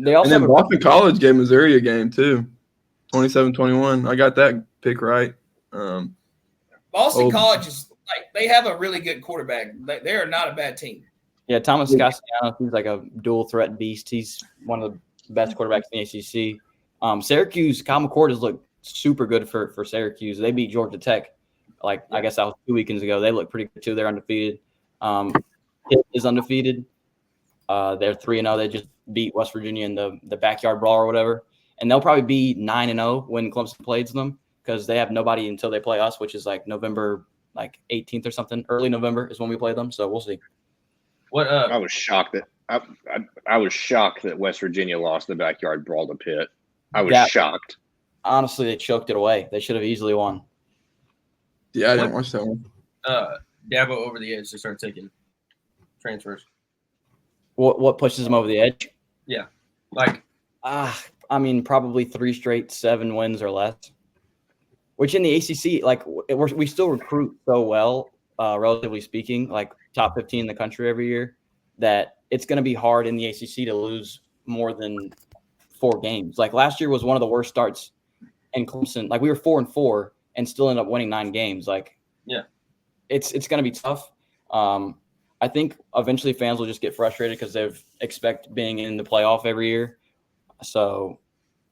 They also and then Boston College gave Missouri a game too, 27-21. I got that pick right. Boston College is they have a really good quarterback. They are not a bad team. Yeah, Thomas Castellanos, he's like a dual threat beast. He's one of the best quarterbacks in the ACC. Syracuse, Kyle McCord has looked super good for Syracuse. They beat Georgia Tech, I guess that was 2 weekends ago. They look pretty good too. They're undefeated. Pitt is undefeated. They're 3-0. They just beat West Virginia in the backyard brawl or whatever. And they'll probably be 9-0 when Clemson plays them because they have nobody until they play us, which is November 18th or something. Early November is when we play them. So we'll see. I was shocked that West Virginia lost the backyard brawl to Pitt. I was shocked. Honestly, they choked it away. They should have easily won. Yeah, I didn't watch that one. Dabo over the edge to start taking transfers. What pushes them over the edge? Yeah, probably 3 straight 7 wins or less. Which in the ACC, we still recruit so well, relatively speaking, top 15 in the country every year, that it's going to be hard in the ACC to lose more than 4 games. Last year was one of the worst starts in Clemson. We were 4-4 and still ended up winning 9 games. It's going to be tough. I think eventually fans will just get frustrated because they expect being in the playoff every year. So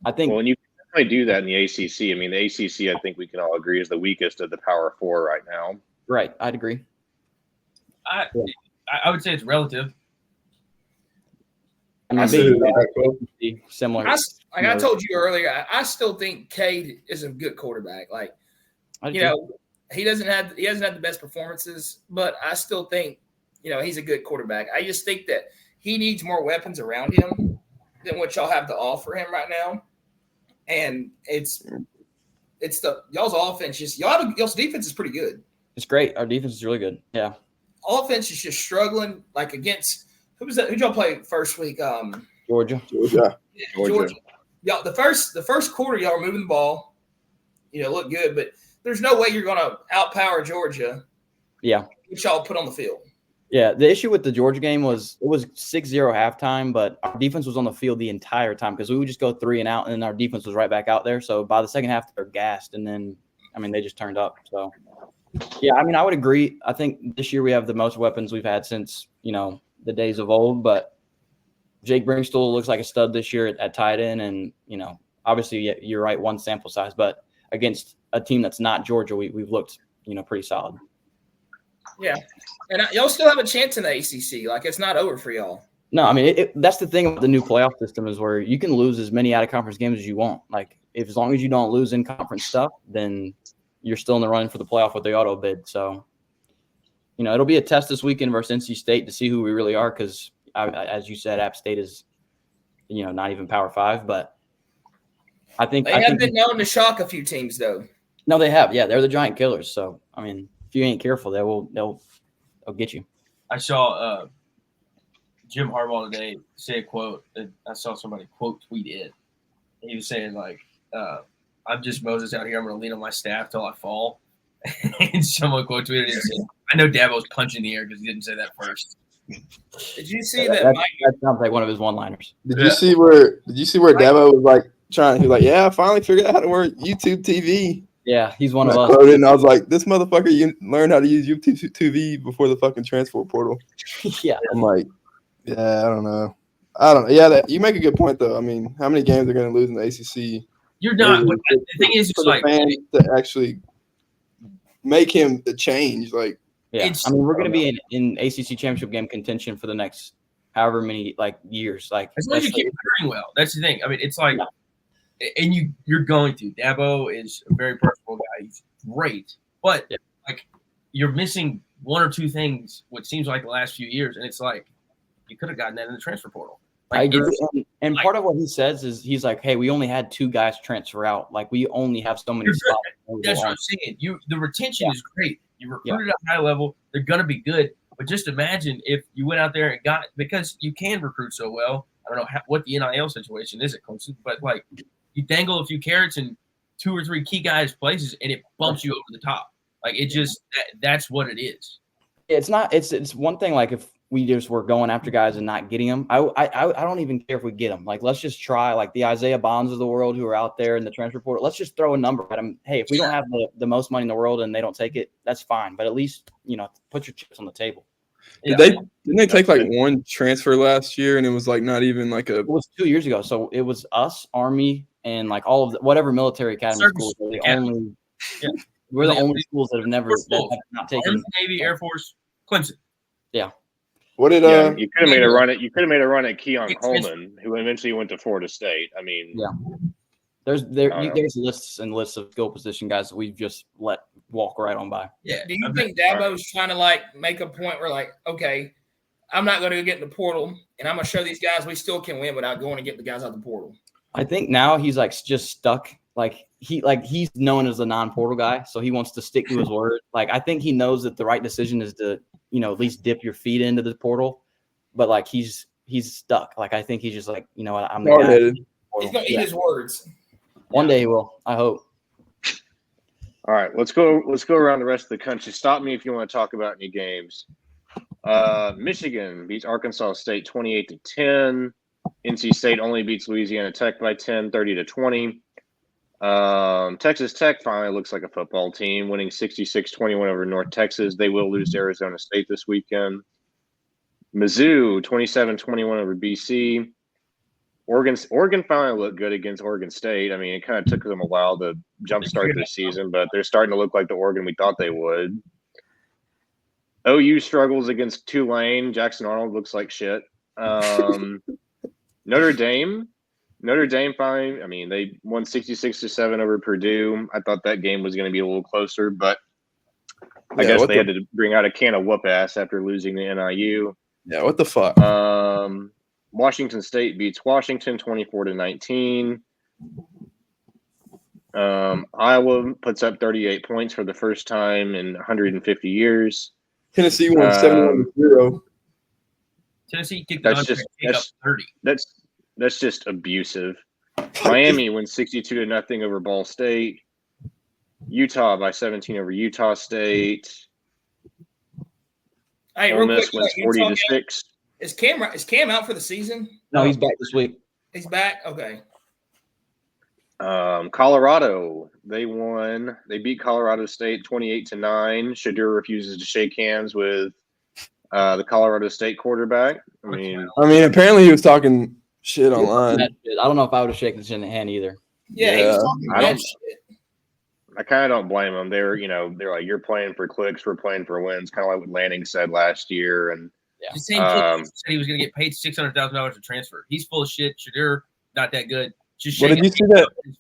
I think. Well, and you can definitely do that in the ACC. I mean, the ACC, I think we can all agree, is the weakest of the Power 4 right now. Right. I'd agree. I would say it's relative. I mean, similar. I told you earlier, I still think Cade is a good quarterback. Like, he hasn't had the best performances, but I still think, he's a good quarterback. I just think that he needs more weapons around him than what y'all have to offer him right now. And it's y'all's offense. Y'all's defense is pretty good. It's great. Our defense is really good. Yeah. Offense is just struggling, like against who was that? Who y'all play first week? Georgia. Y'all the first quarter y'all were moving the ball, look good, but there's no way you're gonna outpower Georgia. Yeah. Which y'all put on the field. Yeah, the issue with the Georgia game was it was 6-0 halftime, but our defense was on the field the entire time because we would just go 3 and out, and then our defense was right back out there. So by the second half, they're gassed, and then, they just turned up. So, yeah, I would agree. I think this year we have the most weapons we've had since, the days of old. But Jake Brinkstool looks like a stud this year at tight end, and, obviously you're right, one sample size. But against a team that's not Georgia, we've looked, pretty solid. Yeah, and y'all still have a chance in the ACC. Like, it's not over for y'all. No, that's the thing about the new playoff system is where you can lose as many out-of-conference games as you want. Like, as long as you don't lose in-conference stuff, then you're still in the running for the playoff with the auto bid. So, it'll be a test this weekend versus NC State to see who we really are because, as you said, App State is, not even Power 5. But I think – They have been known to shock a few teams, though. No, they have. Yeah, they're the giant killers. So, if you ain't careful, they'll get you. I saw Jim Harbaugh today say a quote. I saw somebody quote tweet it. He was saying, like, I'm just Moses out here. I'm going to lean on my staff till I fall. And someone quote tweeted it and said, I know Dabo's punching the air because he didn't say that first. Did you see that? That sounds like one of his one-liners. Did you see where Dabo was like trying? He was like, "Yeah, I finally figured out how to work YouTube TV." Yeah, he's one of us. And I was like, "This motherfucker, you learned how to use YouTube TV before the fucking transfer portal." Yeah, I'm like, yeah, I don't know. Yeah, you make a good point though. How many games are going to lose in the ACC? You're not. But the thing is, it's like fans to actually make him the change. Like, yeah, we're going to be in ACC championship game contention for the next however many years. Like, as long as you keep recruiting well, that's the thing. It's like, and you're going to. Dabo is a very personable guy. He's great, but you're missing one or two things. What seems like the last few years, and it's like you could have gotten that in the transfer portal. I agree. And part of what he says is he's like, hey, we only had 2 guys transfer out. Like, we only have so many spots. That's what I'm saying. The retention is great. You recruited at a high level. They're going to be good. But just imagine if you went out there and got – because you can recruit so well. I don't know what the NIL situation is at Clemson, but, like, you dangle a few carrots in 2 or 3 key guys' places, and it bumps you over the top. Like, it just that's what it is. It's not – it's one thing, like, if we just were going after guys and not getting them. I don't even care if we get them. Like, let's just try, like, the Isaiah Bonds of the world who are out there in the transfer portal. Let's just throw a number at them. Hey, if we don't have the most money in the world and they don't take it, that's fine. But at least, put your chips on the table. Didn't they take, like, one transfer last year, and it was, like, not even, like, a – It was 2 years ago. So it was us, Army, and, like, all of whatever military academy schools. We're the only schools that have never not taken. Army, Navy, Air Force, Clemson. Yeah. What did you could have made a run at Keon Coleman, who eventually went to Florida State. There's lists and lists of skill position guys that we've just let walk right on by. Yeah. Do you think Dabo's trying to like make a point where like, okay, I'm not going to get in the portal, and I'm going to show these guys we still can win without going to get the guys out of the portal? I think now he's like just stuck. Like he's known as a non-portal guy, so he wants to stick to his word. Like I think he knows that the right decision is to at least dip your feet into the portal, but like he's stuck. Like I think he's just like what, I'm the guy. He's gonna eat his words. One day he will. I hope. All right, let's go around the rest of the country. Stop me if you want to talk about any games. Michigan beats Arkansas State 28-10. NC State only beats Louisiana Tech by 10, 30-20. Texas Tech finally looks like a football team, winning 66-21 over North Texas. They will lose to Arizona State this weekend. Mizzou 27-21 over BC. Oregon finally looked good against Oregon State. It kind of took them a while to jumpstart their season, but they're starting to look like the Oregon we thought they would. OU struggles against Tulane. Jackson Arnold looks like shit. Notre Dame finally. I mean, they won 66-7 over Purdue. I thought that game was going to be a little closer, but I guess they had to bring out a can of whoop ass after losing to NIU. Yeah, what the fuck? Washington State beats Washington 24-19. Iowa puts up 38 points for the first time in 150 years. Tennessee won 71-0. Tennessee kicked it up 30. That's just abusive. Miami wins 62-0 over Ball State. Utah by 17 over Utah State. Hey, Ole Miss wins 40-6. Is Cam out for the season? No, he's back this week. He's back? Okay. Colorado, they beat Colorado State 28-9. Shadur refuses to shake hands with the Colorado State quarterback. I mean, apparently he was talking shit online. I don't know if I would have shaken his hand either. Yeah, he was talking bad shit. I kind of don't blame them. They're like, you're playing for clicks, we're playing for wins, kind of like what Lanning said last year. And the same kid said he was going to get paid $600,000 to transfer. He's full of shit. Shadur, not that good. Just shake his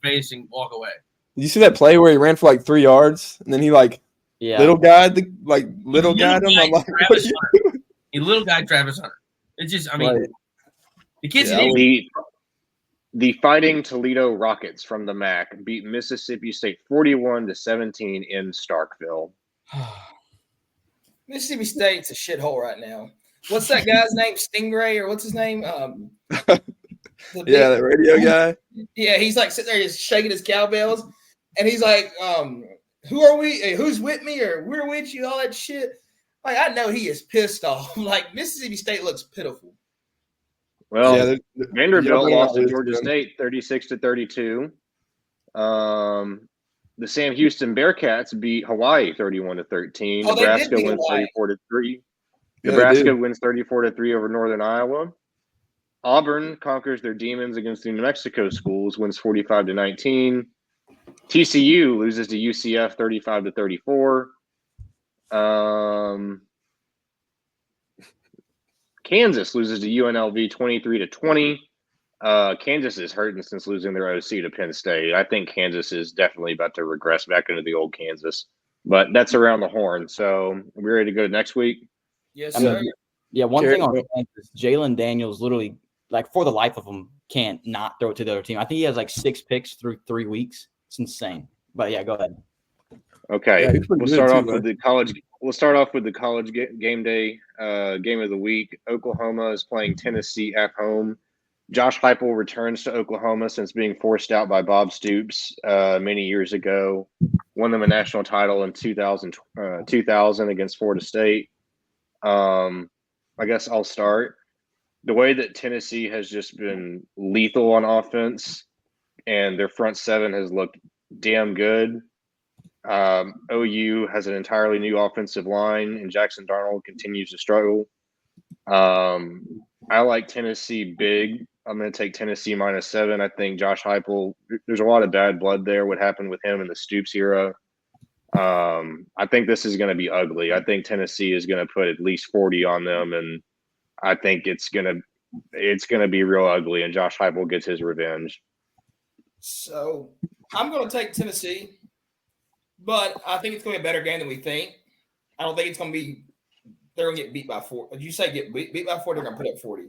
face and walk away. Did you see that play where he ran for like 3 yards and then he little guy him? I'm like, he little guy Travis Hunter. It's just, the kids. The Fighting Toledo Rockets from the MAC beat Mississippi State 41-17 in Starkville. Mississippi State's a shithole right now. What's that guy's name? Stingray, or what's his name? That radio guy. Yeah, he's like sitting there just shaking his cowbells, and he's like, who are we? Who's with me? Or we're with you? All that shit. Like, I know he is pissed off. Like, Mississippi State looks pitiful. Well, Vanderbilt lost to Georgia State 36-32. The Sam Houston Bearcats beat Hawaii 31-13. Nebraska wins 34-3. Nebraska wins 34-3 over Northern Iowa. Auburn conquers their demons against the New Mexico schools, wins 45-19. TCU loses to UCF 35-34. Kansas loses to UNLV 23-20. Kansas is hurting since losing their OC to Penn State. I think Kansas is definitely about to regress back into the old Kansas. But that's around the horn. So we're ready to go next week? Yes, sir. One thing on Kansas, Jalen Daniels literally, like, for the life of him, can't not throw it to the other team. I think he has like 6 picks through 3 weeks. It's insane. But yeah, go ahead. Okay, we'll start off with the college. We'll start off with the college game day game of the week. Oklahoma is playing Tennessee at home. Josh Heupel returns to Oklahoma since being forced out by Bob Stoops many years ago. Won them a national title in 2000 against Florida State. I guess I'll start. The way that Tennessee has just been lethal on offense and their front seven has looked damn good. OU has an entirely new offensive line, and Jackson Darnold continues to struggle. I like Tennessee big. I'm going to take Tennessee -7. I think Josh Heupel, there's a lot of bad blood there. What happened with him in the Stoops era? I think this is going to be ugly. I think Tennessee is going to put at least 40 on them, and I think it's going to be real ugly, and Josh Heupel gets his revenge. So I'm going to take Tennessee, but I think it's going to be a better game than we think. I don't think it's going to be – they're going to get beat by 4. Did you say get beat by 4? They're going to put up 40.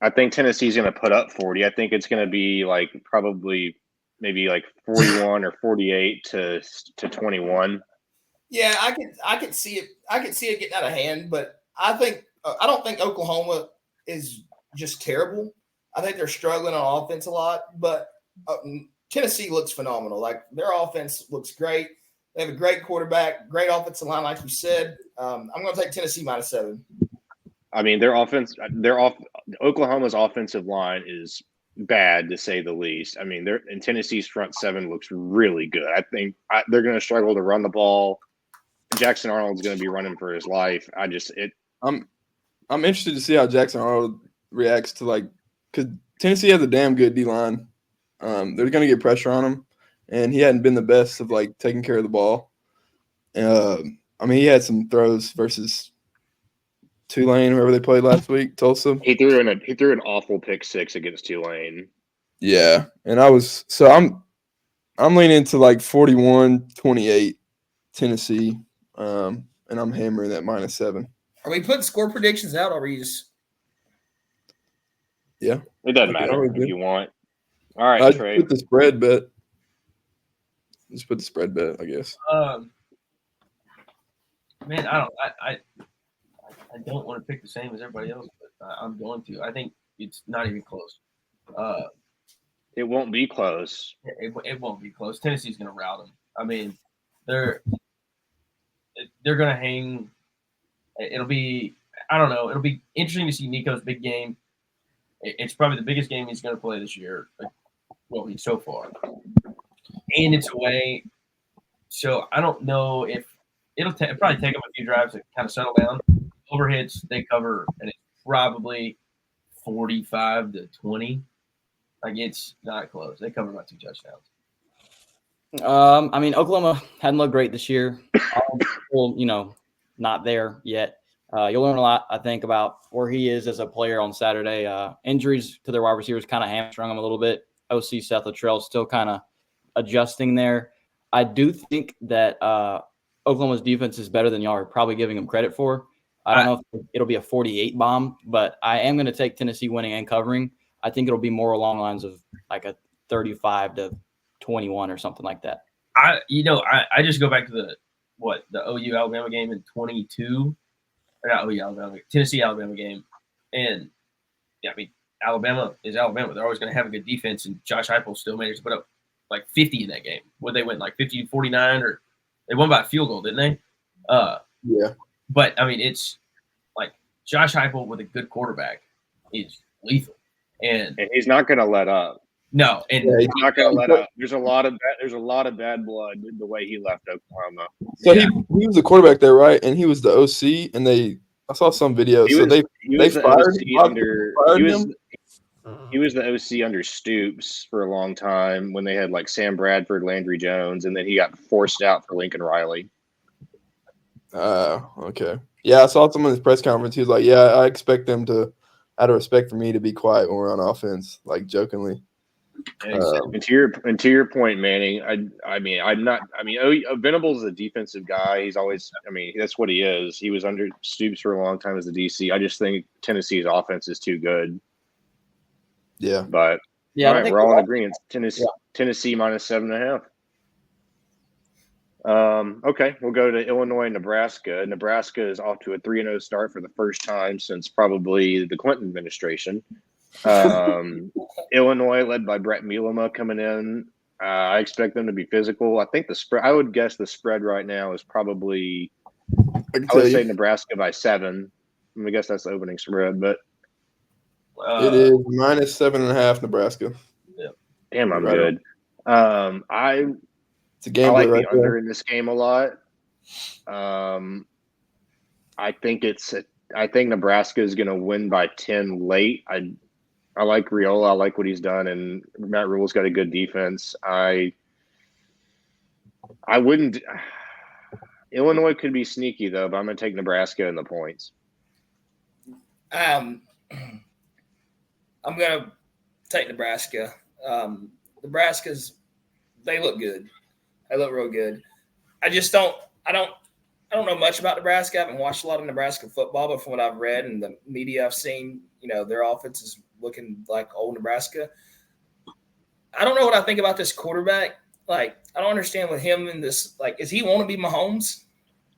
I think Tennessee's going to put up 40. I think it's going to be like probably maybe like 41 or 48 to 21. Yeah, I could see it. I could see it getting out of hand, but I don't think Oklahoma is just terrible. I think they're struggling on offense a lot, but Tennessee looks phenomenal. Like, their offense looks great. They have a great quarterback, great offensive line, like you said. I'm going to take Tennessee -7. I mean, Oklahoma's offensive line is bad, to say the least. I mean, and Tennessee's front seven looks really good. I think they're going to struggle to run the ball. Jackson Arnold's going to be running for his life. I'm interested to see how Jackson Arnold reacts to, because Tennessee has a damn good D line. They're going to get pressure on him, and he hadn't been the best of taking care of the ball. He had some throws versus Tulane, whoever they played last week, Tulsa. He threw an awful pick six against Tulane. Yeah, and I'm leaning to like 41-28 Tennessee, and I'm hammering that -7. Are we putting score predictions out, or are we just? Yeah, it doesn't matter if you want. All right, I Trey. put the spread bet. Just put the spread bet, I guess. Man, I don't want to pick the same as everybody else, but I'm going to. I think it's not even close. It won't be close. It won't be close. Tennessee's going to rout them. I mean, they're going to hang. It'll be, I don't know. It'll be interesting to see Nico's big game. It's probably the biggest game he's going to play this year. Well, so far, and it's away. So I don't know if it'll probably take them a few drives to kind of settle down. Overhits they cover, and it's probably 45-20. Like, it's not close. They cover about 2 touchdowns. I mean, Oklahoma hadn't looked great this year. Well, not there yet. You'll learn a lot, I think, about where he is as a player on Saturday. Injuries to their wide receivers kind of hamstrung him a little bit. OC Seth Luttrell still kind of adjusting there. I do think that Oklahoma's defense is better than y'all are probably giving them credit for. I don't know if it'll be a 48 bomb, but I am going to take Tennessee winning and covering. I think it'll be more along the lines of like a 35-21 or something like that. I just go back to the OU Alabama game in 22, or not OU Alabama, Tennessee Alabama game, and yeah, I mean Alabama is Alabama. They're always going to have a good defense, and Josh Heupel still managed to put up like 50 in that game. Would they win like 50-49, or they won by a field goal, didn't they? Yeah. But I mean, it's like Josh Heupel with a good quarterback is lethal, and he's not going to let up. No, and he's not going to let up. There's a lot of bad blood the way he left Oklahoma. So he was the quarterback there, right? And he was the OC, and I saw some videos. He was the OC under Stoops for a long time when they had like Sam Bradford, Landry Jones, and then he got forced out for Lincoln Riley. Okay. Yeah, I saw someone in his press conference. He was like, "Yeah, I expect them to, out of respect for me, to be quiet when we're on offense," like jokingly. And to your point, Manning, Venables is a defensive guy. He's always, that's what he is. He was under Stoops for a long time as the DC. I just think Tennessee's offense is too good. Yeah, but all right, we're all in agreement. Tennessee -7.5. Okay, we'll go to Illinois and Nebraska. Nebraska is off to a 3-0 start for the first time since probably the Clinton administration. Illinois, led by Brett Bielema, coming in. I expect them to be physical. I think the spread. I would guess the spread right now is probably. I would say Nebraska by 7. I guess that's the opening spread, but it is -7.5 Nebraska. Yeah, damn, I'm good. It's a game. I like the under in this game a lot. I think Nebraska is going to win by 10 late. I like Riola. I like what he's done, and Matt Rule's got a good defense. I wouldn't. Illinois could be sneaky though, but I'm going to take Nebraska in the points. I'm going to take Nebraska. Nebraska's they look good. They look real good. I don't know much about Nebraska. I haven't watched a lot of Nebraska football, but from what I've read and the media I've seen, their offense is looking like old Nebraska. I don't know what I think about this quarterback. Like, I don't understand with him in this. Like, is he want to be Mahomes?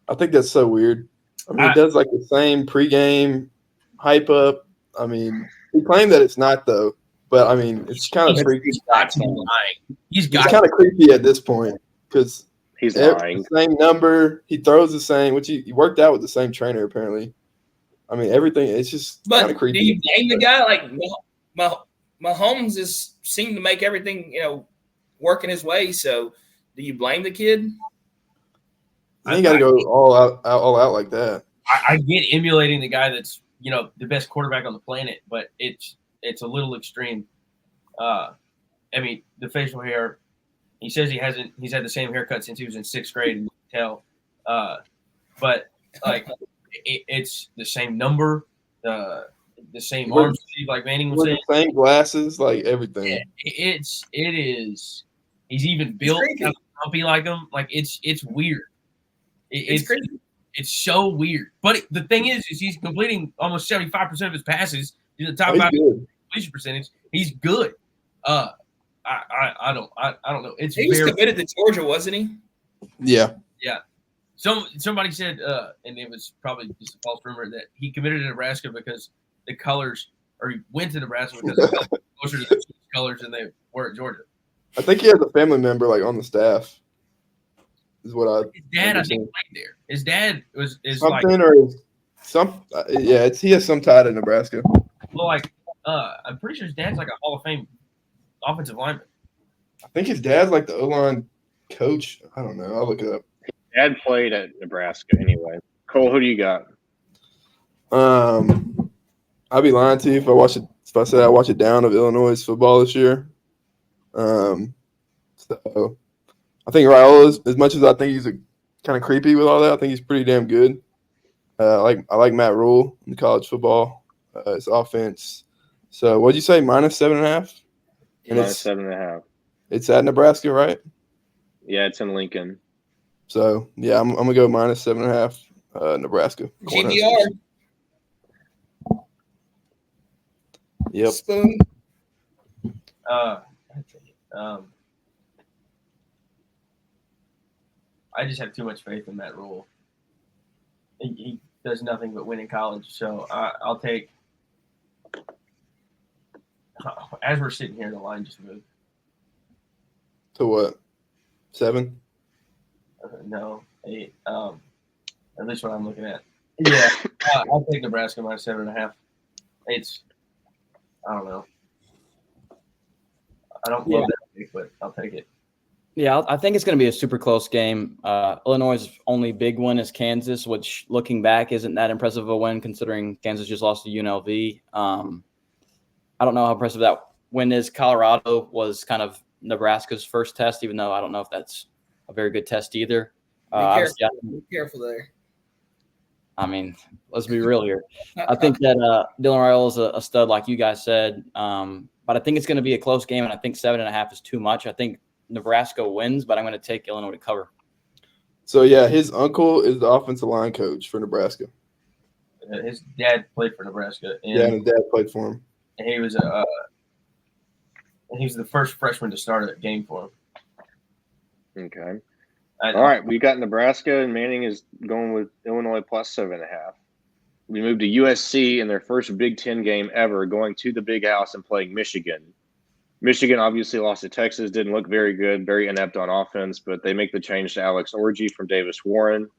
I think that's so weird. I mean, he does like the same pregame hype up. I mean, he claimed that it's not though, but I mean, it's kind of freaky. He's got to be lying. He's kind of creepy at this point because he's lying. The same number, he throws the same, which he worked out with the same trainer apparently. I mean, everything. It's just kind of creepy. Do you blame the guy? Like Mahomes seemed to make everything work in his way. So, do you blame the kid? You got to go all out like that. I get emulating the guy that's the best quarterback on the planet, but it's a little extreme. I mean, the facial hair. He says he's had the same haircut since he was in 6th grade, and you can tell. But like, it's the same number, the same arm sleeve, like Manning was saying. The same glasses, like everything. Yeah, it is. He's even built kind of lumpy like him. Like it's weird. It's crazy. It's so weird. But the thing is he's completing almost 75% of his passes. He's the top 5 completion percentage. He's good. I don't know. He was committed to Georgia, wasn't he? Yeah. Yeah. Somebody said, and it was probably just a false rumor, that he committed to Nebraska because the colors, or he went to Nebraska because the colors were closer to the colors than they were at Georgia. I think he has a family member like on the staff. Is what his dad, I think, played there. His dad is something like, or some. Yeah, he has some tie to Nebraska. Well, like I'm pretty sure his dad's like a Hall of Fame offensive lineman. I think his dad's like the O-line coach. I don't know. I'll look it up. His dad played at Nebraska anyway. Cole, who do you got? I'd be lying to you if I said I watch it down of Illinois' football this year. So I think Raiola, as much as I think he's kind of creepy with all that, I think he's pretty damn good. I like Matt Rule in college football. His offense. So what'd you say? -7.5. -7.5. It's at Nebraska, right? Yeah, it's in Lincoln. So yeah, I'm gonna go -7.5. Nebraska. GBR. Yep. Spoon. I just have too much faith in Matt Rule. He does nothing but win in college, so I'll take. As we're sitting here, the line just moved. To what? 7? No, 8. At least what I'm looking at. Yeah, I'll take Nebraska -7.5. I don't know. I don't love that pick, but I'll take it. Yeah, I think it's going to be a super close game. Illinois' only big win is Kansas, which, looking back, isn't that impressive of a win considering Kansas just lost to UNLV. I don't know how impressive that win is. Colorado was kind of Nebraska's first test, even though I don't know if that's a very good test either. Be careful there. I mean, let's be real here. I think that Dylan Raiola is a stud, like you guys said. But I think it's going to be a close game, and I think 7.5 is too much. I think Nebraska wins, but I'm going to take Illinois to cover. So, yeah, his uncle is the offensive line coach for Nebraska. His dad played for Nebraska. And his dad played for him. And he was the first freshman to start a game for him. Okay. All right, we got Nebraska, and Manning is going with Illinois +7.5. We moved to USC in their first Big Ten game ever, going to the Big House and playing Michigan. Michigan obviously lost to Texas, didn't look very good, very inept on offense, but they make the change to Alex Orji from Davis Warren.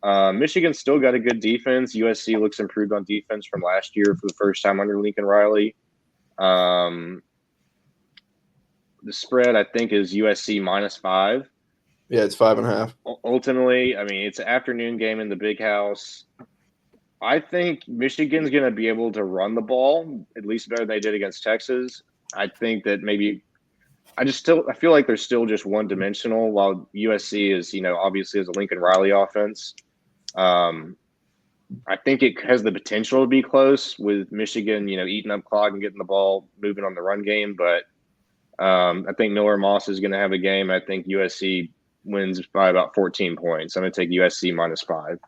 Michigan still got a good defense. USC looks improved on defense from last year for the first time under Lincoln Riley. The spread, I think, is USC -5. Yeah, it's 5.5. Ultimately, I mean, it's an afternoon game in the Big House. I think Michigan's going to be able to run the ball, at least better than they did against Texas. I think that maybe I feel like they're still just one-dimensional, while USC is, obviously is a Lincoln Riley offense. I think it has the potential to be close with Michigan, eating up clock and getting the ball moving on the run game. But I think Miller Moss is going to have a game. I think USC wins by about 14 points. I'm going to take USC -5.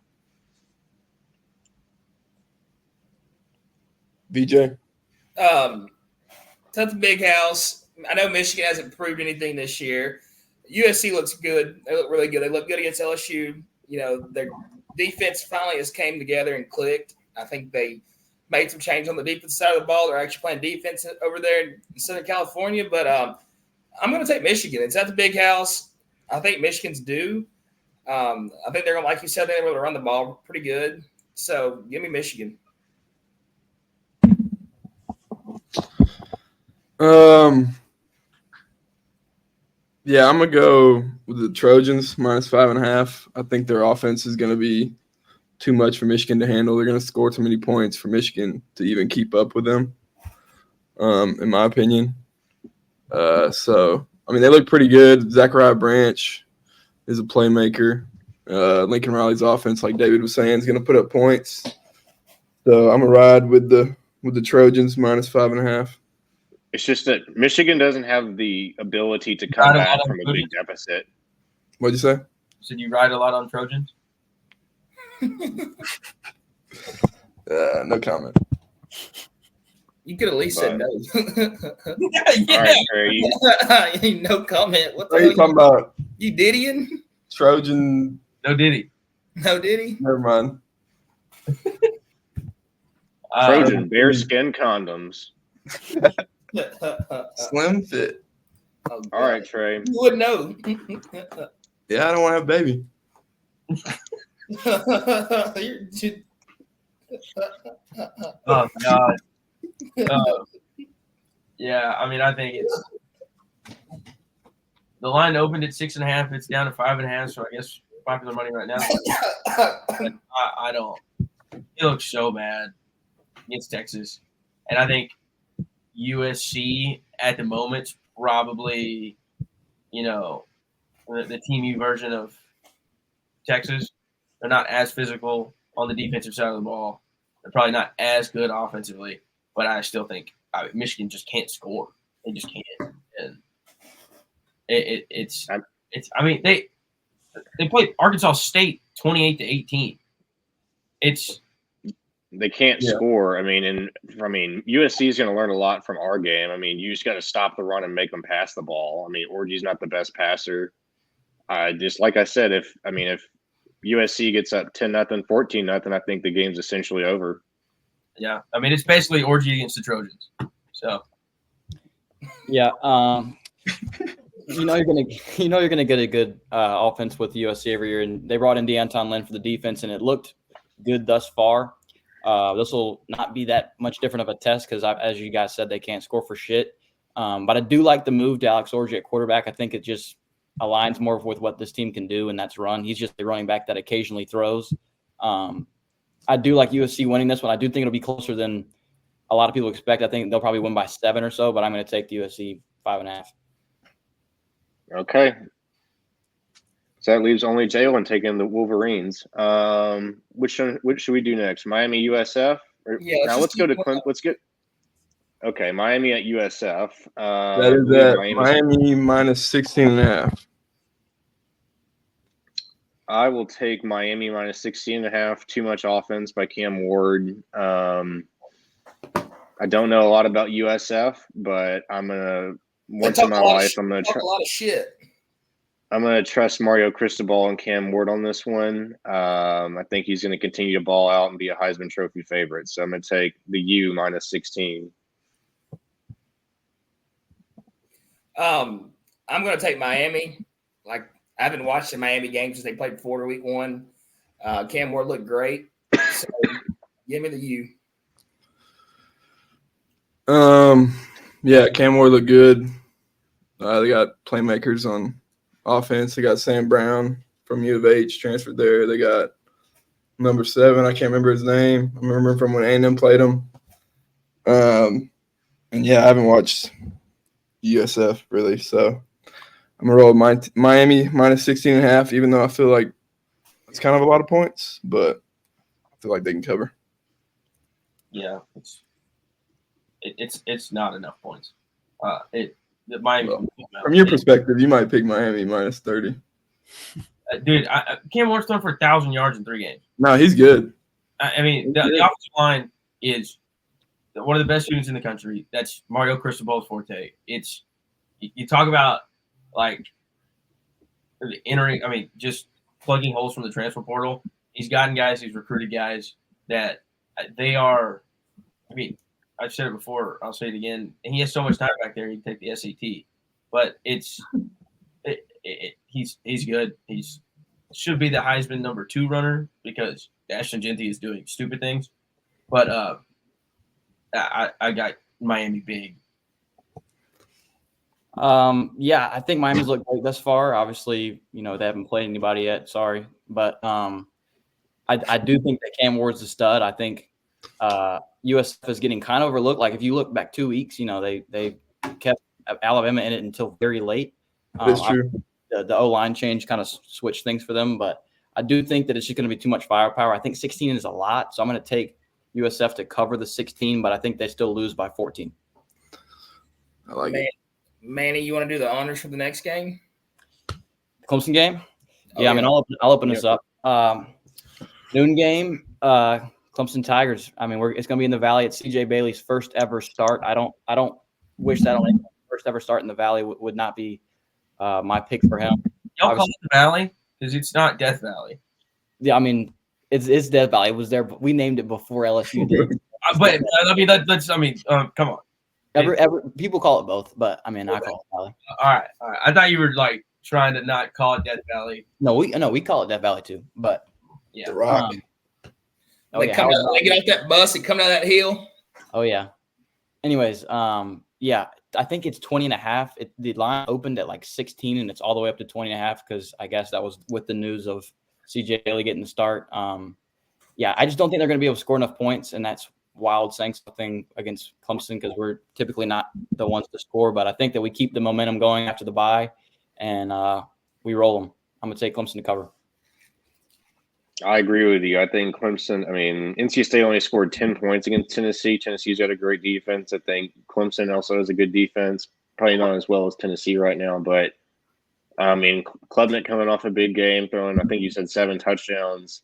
VJ? That's a Big House. I know Michigan hasn't proved anything this year. USC looks good. They look really good. They look good against LSU. Their defense finally has came together and clicked. I think they made some change on the defense side of the ball. They're actually playing defense over there in Southern California. But I'm going to take Michigan. It's at the Big House. I think Michigan's due. I think they're going to, like you said, they're able to run the ball pretty good. So give me Michigan. Yeah, I'm gonna go with the Trojans -5.5. I think their offense is gonna be too much for Michigan to handle. They're gonna score too many points for Michigan to even keep up with them, in my opinion. So I mean, they look pretty good. Zachariah Branch is a playmaker. Lincoln Riley's offense, like David was saying, is going to put up points. So I'm going to ride with the Trojans minus 5.5. It's just that Michigan doesn't have the ability to come back from a big deficit. What'd you say? So you ride a lot on Trojans? No comment. You could at least said no. Yeah. All right, Trey. No comment. What the What are you talking about? You Diddying? Trojan. No Diddy. No Diddy? Never mind. Trojan bearskin condoms. Slim fit. Oh, all right, Trey. You would know. Yeah, I don't want to have a baby. Oh God. Yeah, I mean, I think it's the line opened at 6.5. It's down to 5.5. So I guess popular money right now. I don't. He looks so bad against Texas, and I think USC at the moment's probably, the Team U version of Texas. They're not as physical on the defensive side of the ball. They're probably not as good offensively, but I still think Michigan just can't score. They just can't, and it's. I mean, they played Arkansas State 28-18. They can't score. I mean, USC is going to learn a lot from our game. I mean, you just got to stop the run and make them pass the ball. I mean, Orgy's not the best passer. Just like I said, if USC gets up 10-0, 14-0, I think the game's essentially over. Yeah, I mean, it's basically Orgy against the Trojans. So, yeah, you're gonna get a good offense with USC every year, and they brought in DeAnton Lynn for the defense, and it looked good thus far. This will not be that much different of a test because, as you guys said, they can't score for shit. But I do like the move to Alex Orgy at quarterback. I think it just aligns more with what this team can do, and that's run. He's just the running back that occasionally throws. I do like USC winning this one. I do think it'll be closer than a lot of people expect. I think they'll probably win by 7 or so, but I'm going to take the USC 5.5. Okay. So that leaves only Jalen taking the Wolverines. Which should we do next? Miami, USF? Let's go to Clemson. Let's get. Okay, Miami at USF. That is at Miami minus 16.5. I will take Miami minus 16.5. Too much offense by Cam Ward. I don't know a lot about USF, but I'm gonna once in my life I'm gonna try a lot of shit. I'm going to trust Mario Cristobal and Cam Ward on this one. I think he's going to continue to ball out and be a Heisman Trophy favorite. So I'm going to take the U minus 16. I'm going to take Miami. Like, I haven't watched the Miami game since they played Florida week 1. Cam Ward looked great. So give me the U. Yeah, Cam Ward looked good. They got playmakers on offense. They got Sam Brown from U of H transferred there. They got number 7. I can't remember his name. I remember from when A&M played him. And yeah, I haven't watched USF really. So I'm going to roll Miami minus 16.5, even though I feel like it's kind of a lot of points, but I feel like they can cover. Yeah, it's not enough points. Miami. From your perspective, you might pick Miami minus 30. Dude, Cam Ward's thrown for 1,000 yards in 3 games. No, he's good. I mean, the offensive line is one of the best units in the country. That's Mario Cristobal's forte. It's you talk about like entering. I mean, just plugging holes from the transfer portal. He's gotten guys. He's recruited guys that they are. I mean, I've said it before. I'll say it again. And he has so much time back there. He can take the SAT, but he's good. He's should be the Heisman number 2 runner because Ashton Genty is doing stupid things. But I got Miami big. Yeah, I think Miami's looked great thus far. Obviously, they haven't played anybody yet. Sorry, but I do think that Cam Ward's a stud. I think USF is getting kind of overlooked. Like if you look back 2 weeks, they kept Alabama in it until very late. That's true. The O-line change kind of switched things for them, but I do think that it's just going to be too much firepower. I think 16 is a lot, so I'm going to take USF to cover the 16, but I think they still lose by 14. I like it. Manny, you want to do the honors for the next game? Clemson game? Yeah, I mean, I'll open this up. Noon game, Clemson Tigers. I mean, it's going to be in the Valley. It's CJ Bailey's first ever start. I don't wish that on anyone. First ever start in the Valley would not be my pick for him. Y'all call it the Valley because it's not Death Valley. Yeah, I mean, it's Death Valley. It was there. We named it before LSU did. But I mean, come on. Every people call it both, but I mean, I call it Valley. All right. I thought you were like trying to not call it Death Valley. No, we call it Death Valley too. But yeah, The Rock. They get off that bus and come down that hill. Oh yeah. Anyways, yeah, I think it's 20.5. The line opened at like 16, and it's all the way up to 20.5 because I guess that was with the news of CJ Bailey getting the start. Yeah, I just don't think they're going to be able to score enough points, and that's wild saying something against Clemson because we're typically not the ones to score. But I think that we keep the momentum going after the bye, and we roll them. I'm going to take Clemson to cover. I agree with you. I think Clemson, NC State only scored 10 points against Tennessee. Tennessee's got a great defense. I think Clemson also has a good defense. Probably not as well as Tennessee right now, but Klubnik coming off a big game, throwing, I think you said 7 touchdowns.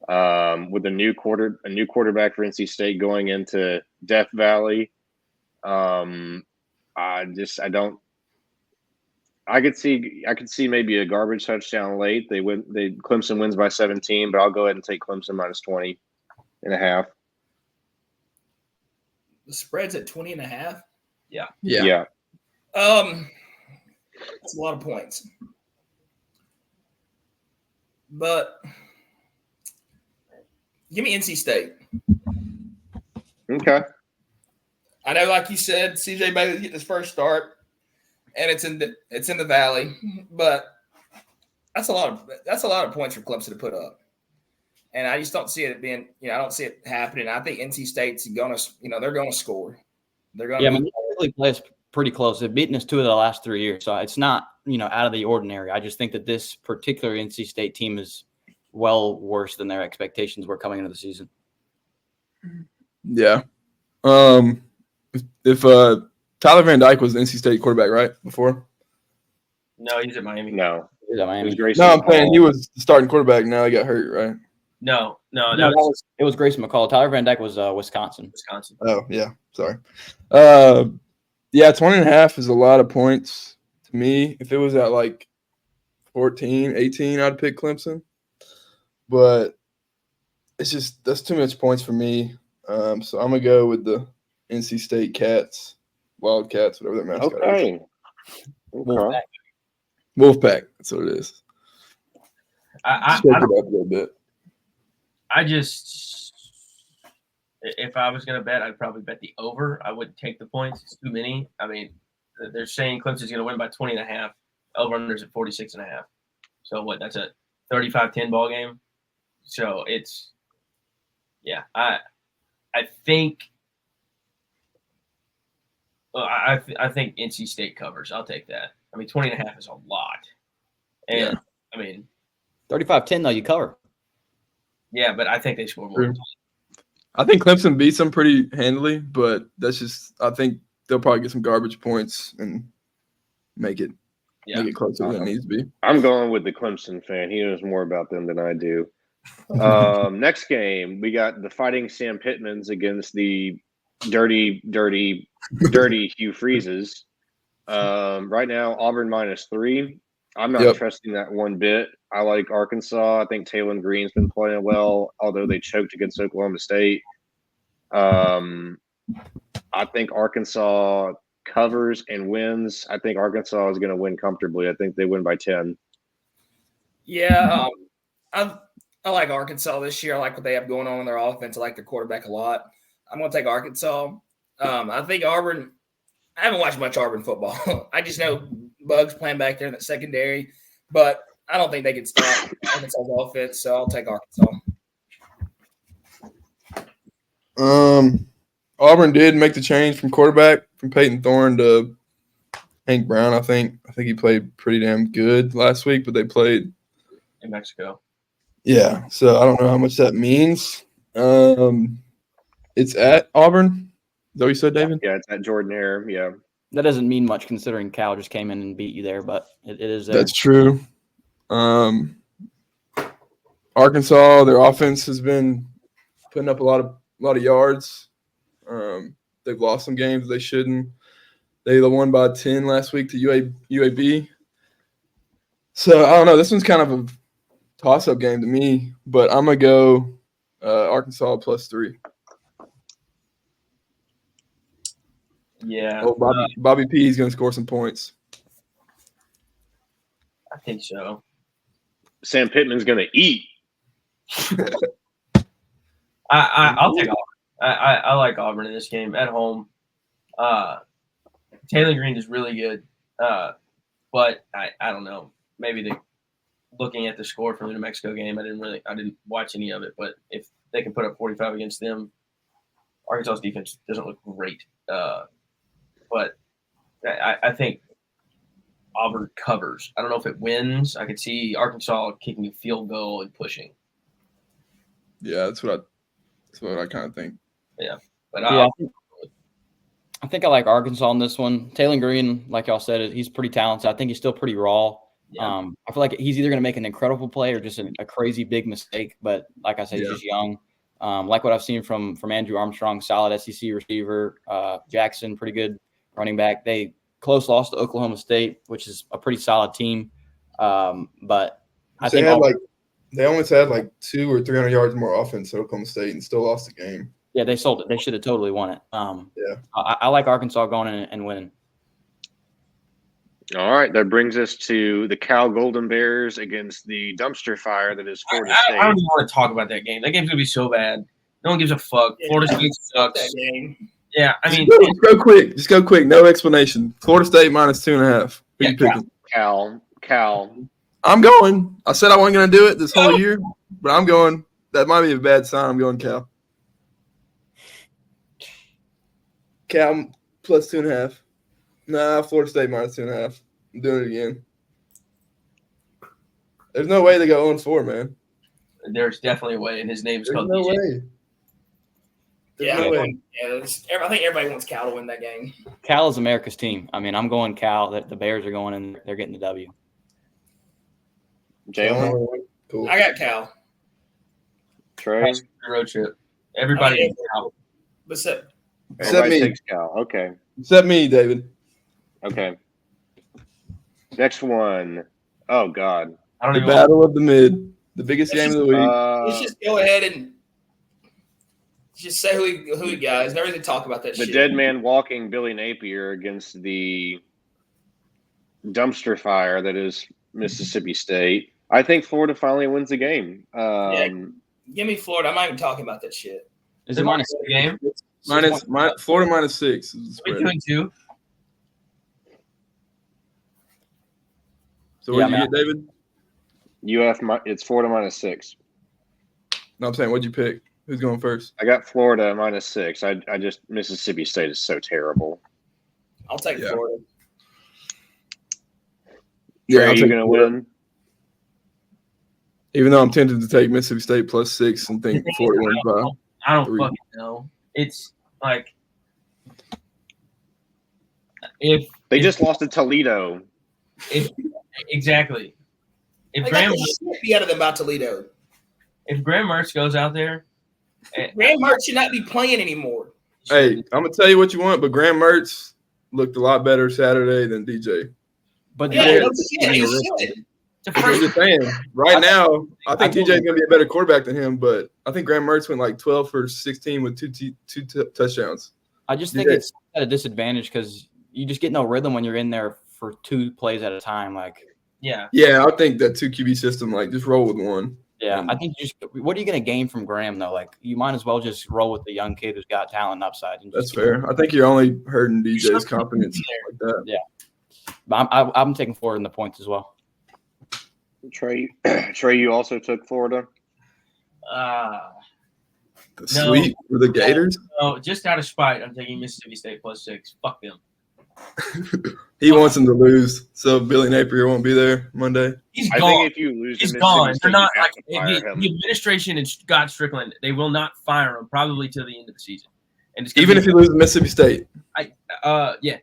With a new quarterback for NC State going into Death Valley. I could see maybe a garbage touchdown late. Clemson wins by 17, but I'll go ahead and take Clemson minus 20.5. The spread's at 20.5. Yeah. That's a lot of points. But give me NC State. Okay. I know, like you said, CJ Bailey's getting his first start, and it's in the Valley, but that's a lot of points for Clemson to put up. And I just don't see it being, I don't see it happening. I think NC State's going to, they're going to score. They're going to. Yeah, they really play us pretty close. They've beaten us 2 of the last 3 years, so it's not, out of the ordinary. I just think that this particular NC State team is well worse than their expectations were coming into the season. Yeah. If Tyler Van Dyke was the NC State quarterback, right, before? No, he's at Miami. No. He's at Miami. No, I'm saying he was the starting quarterback. Now he got hurt, right? No. It was Grayson McCall. Tyler Van Dyke was Wisconsin. Oh, yeah. Sorry. Yeah, 20.5 is a lot of points to me. If it was at like 14, 18, I'd pick Clemson. But it's just that's too much points for me. So I'm going to go with the NC State Cats, Wildcats, whatever their mascot is. Okay. Wolfpack. That's what it is. I Shake it up a little bit. If I was going to bet, I'd probably bet the over. I wouldn't take the points. It's too many. They're saying Clemson's going to win by 20.5. Over-under's at 46.5. So what? That's a 35-10 ball game. So it's, yeah. I think NC State covers. I'll take that. 20.5 is a lot. And, 35-10, though, you cover. Yeah, but I think they score more. I think Clemson beats them pretty handily, but that's just – I think they'll probably get some garbage points and make it closer than it needs to be. I'm going with the Clemson fan. He knows more about them than I do. Next game, we got the Fighting Sam Pittmans against the dirty Hugh Freezes. Right now, Auburn -3. I'm not trusting that one bit. I like Arkansas. I think Taylon Green's been playing well, although they choked against Oklahoma State. I think Arkansas covers and wins. I think Arkansas is going to win comfortably. I think they win by 10. Yeah, I like Arkansas this year. I like what they have going on in their offense. I like their quarterback a lot. I'm going to take Arkansas. I think Auburn – I haven't watched much Auburn football. I just know Bugs playing back there in the secondary, but I don't think they can stop Arkansas's offense, so I'll take Arkansas. Auburn did make the change from quarterback from Peyton Thorne to Hank Brown. I think he played pretty damn good last week, but they played in Mexico. Yeah, so I don't know how much that means. It's at Auburn. Is that what you said, David? Yeah, it's at Jordan Hare. Yeah. That doesn't mean much considering Cal just came in and beat you there, but it is there. That's true. Arkansas, their offense has been putting up a lot of yards. They've lost some games they shouldn't. They won by 10 last week to UAB. So I don't know. This one's kind of a toss-up game to me, but I'm gonna go Arkansas +3. Yeah. Oh, Bobby P is gonna score some points. I think so. Sam Pittman's going to eat. I'll take Auburn. I like Auburn in this game at home. Taylor Green is really good, but I don't know. Maybe looking at the score from the New Mexico game, I didn't watch any of it. But if they can put up 45 against them, Arkansas's defense doesn't look great. But I think Auburn covers. I don't know if it wins. I could see Arkansas kicking a field goal and pushing. Yeah, that's what I kind of think. Yeah, but I think I like Arkansas on this one. Taylor Green, like y'all said, he's pretty talented. I think he's still pretty raw. Yeah. I feel like he's either going to make an incredible play or just a crazy big mistake. But like I said, he's just young. Like what I've seen from Andrew Armstrong, solid SEC receiver. Jackson, pretty good running back. They close loss to Oklahoma State, which is a pretty solid team. But I think they almost had like 200 or 300 yards more offense at Oklahoma State and still lost the game. Yeah, they sold it. They should have totally won it. I like Arkansas going in and winning. All right, that brings us to the Cal Golden Bears against the dumpster fire that is Florida State. I don't even want to talk about that game. That game's going to be so bad. No one gives a fuck. Florida State sucks. Yeah, I mean. Just go quick. No explanation. Florida State -2.5. Who you picking? Cal. I'm going. I said I wasn't going to do it this whole year, but I'm going. That might be a bad sign. I'm going Cal. Cal +2.5. Nah, Florida State -2.5. I'm doing it again. There's no way they go 0-4, man. There's definitely a way, and his name's called no DJ. way. I think everybody wants Cal to win that game. Cal is America's team. I mean, I'm going Cal. The Bears are going and they're getting the W. Jalen? Cool. I got Cal. Trey? Road trip. Everybody gets Cal. Except me. Takes Cal. Okay. Except me, David. Okay. Next one. Oh, God. I don't The even Battle of the Mid. The biggest game of the week. Let's just go ahead and just say who we got. There's no reason to talk about that the shit. dead man walking Billy Napier against the dumpster fire that is Mississippi State. I think Florida finally wins the game. Give me Florida. I'm not even talking about that shit. Is it minus the game? Florida -6. 2-2. So what did you get, David? It's Florida -6. No, I'm saying, what'd you pick? Who's going first? I got Florida -6. I just Mississippi State is so terrible. I'll take Florida. Trey, are you going to win? Even though I'm tempted to take Mississippi State +6 and think Florida wins by I don't 3. fucking know. It's like if they just lost to Toledo. Exactly. If Graham be out of them about Toledo. If Graham Mertz goes out there, Graham Mertz should not be playing anymore. Hey, I'm gonna tell you what you want, but Graham Mertz looked a lot better Saturday than DJ. But I'm just saying, right now, I think DJ is gonna be a better quarterback than him, but I think Graham Mertz went like 12 for 16 with two touchdowns. I just think it's at a disadvantage because you just get no rhythm when you're in there for 2 plays at a time. Yeah, I think that 2 QB system, just roll with one. Yeah, I think what are you going to gain from Graham though? You might as well just roll with the young kid who's got talent and upside. And that's fair. I think you're only hurting DJ's confidence like that. Yeah, but I'm taking Florida in the points as well. Trey, you also took Florida. Sweet for the Gators. No, just out of spite, I'm taking Mississippi State +6. Fuck them. He wants him to lose, so Billy Napier won't be there Monday. He's I gone. think if you lose, He's to gone. Mississippi They're State, not you have like to fire him. the administration and Scott Strickland. They will not fire him probably till the end of the season. And it's Even if he loses Mississippi State. Yeah.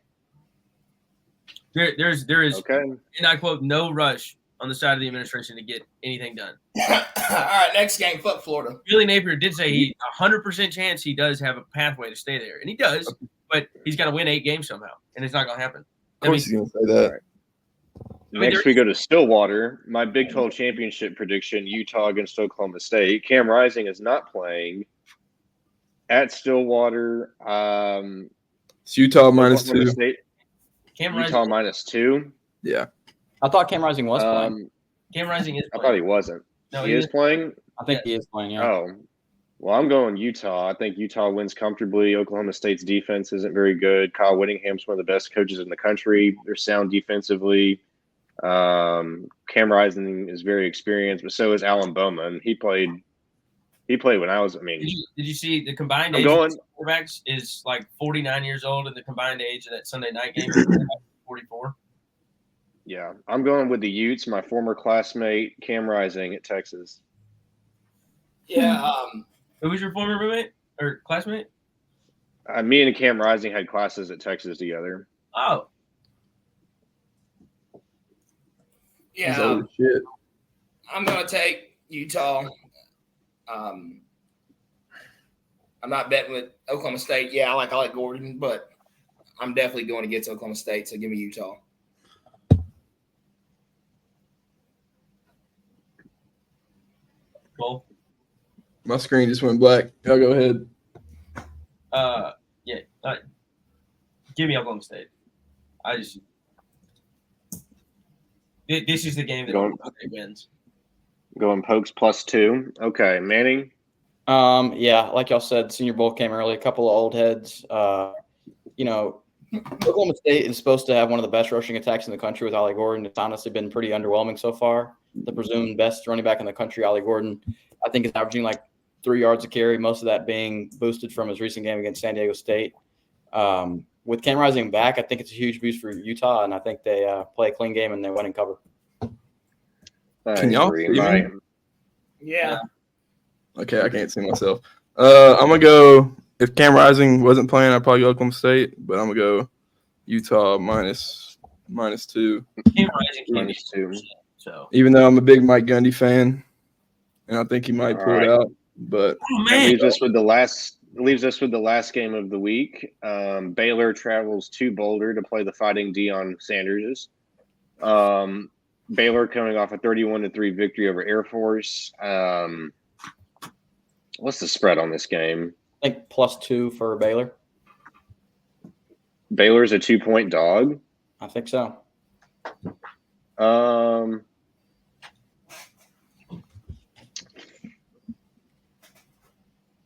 There is, Okay. and I quote, no rush on the side of the administration to get anything done. All right, next game, fuck Florida. Billy Napier did say he 100% chance he does have a pathway to stay there, and he does, but he's got to win 8 games somehow, and it's not going to happen. Of course he's going to say that. Next, we go to Stillwater. My Big 12 championship prediction: Utah against Oklahoma State. Cam Rising is not playing at Stillwater. It's Utah minus Oklahoma 2. State. Cam Utah Rising, -2. Yeah. I thought Cam Rising was playing. Cam Rising is I playing. thought he wasn't. No, he is playing. I think he is playing, yeah. Oh, well, I'm going Utah. I think Utah wins comfortably. Oklahoma State's defense isn't very good. Kyle Whittingham's one of the best coaches in the country. They're sound defensively. Cam Rising is very experienced, but so is Alan Bowman. He played when I was. I mean, did you see the combined age of quarterbacks is like 49 years old, and the combined age of that Sunday night game is 44. Yeah, I'm going with the Utes. My former classmate Cam Rising at Texas. Yeah. Who was your former roommate or classmate? Me and Cam Rising had classes at Texas together. Oh. Yeah. Holy shit. I'm going to take Utah. I'm not betting with Oklahoma State. Yeah, I like Gordon, but I'm definitely going against Oklahoma State, so give me Utah. Cool. My screen just went black. Y'all go ahead. Yeah. Give me Oklahoma State. This is the game that Oklahoma State wins. Going Pokes +2. Okay, Manning. Yeah, like y'all said, Senior Bowl came early. A couple of old heads. Oklahoma State is supposed to have one of the best rushing attacks in the country with Ollie Gordon. It's honestly been pretty underwhelming so far. The presumed best running back in the country, Ollie Gordon, I think is averaging like 3 yards a carry, most of that being boosted from his recent game against San Diego State. With Cam Rising back, I think it's a huge boost for Utah, and I think they play a clean game and they win and cover. Can y'all see me? Yeah. Okay, I can't see myself. I'm going to go – if Cam Rising wasn't playing, I'd probably go Oklahoma State, but I'm going to go Utah minus 2. Cam Rising -2. So Even though I'm a big Mike Gundy fan, and I think he might pull it out, but that leaves us with the last game of the week. Baylor travels to Boulder to play the Fighting Deion Sanderses. Baylor coming off a 31-3 victory over Air Force. What's the spread on this game? I think +2 for Baylor. Baylor's a 2-point dog. I think so.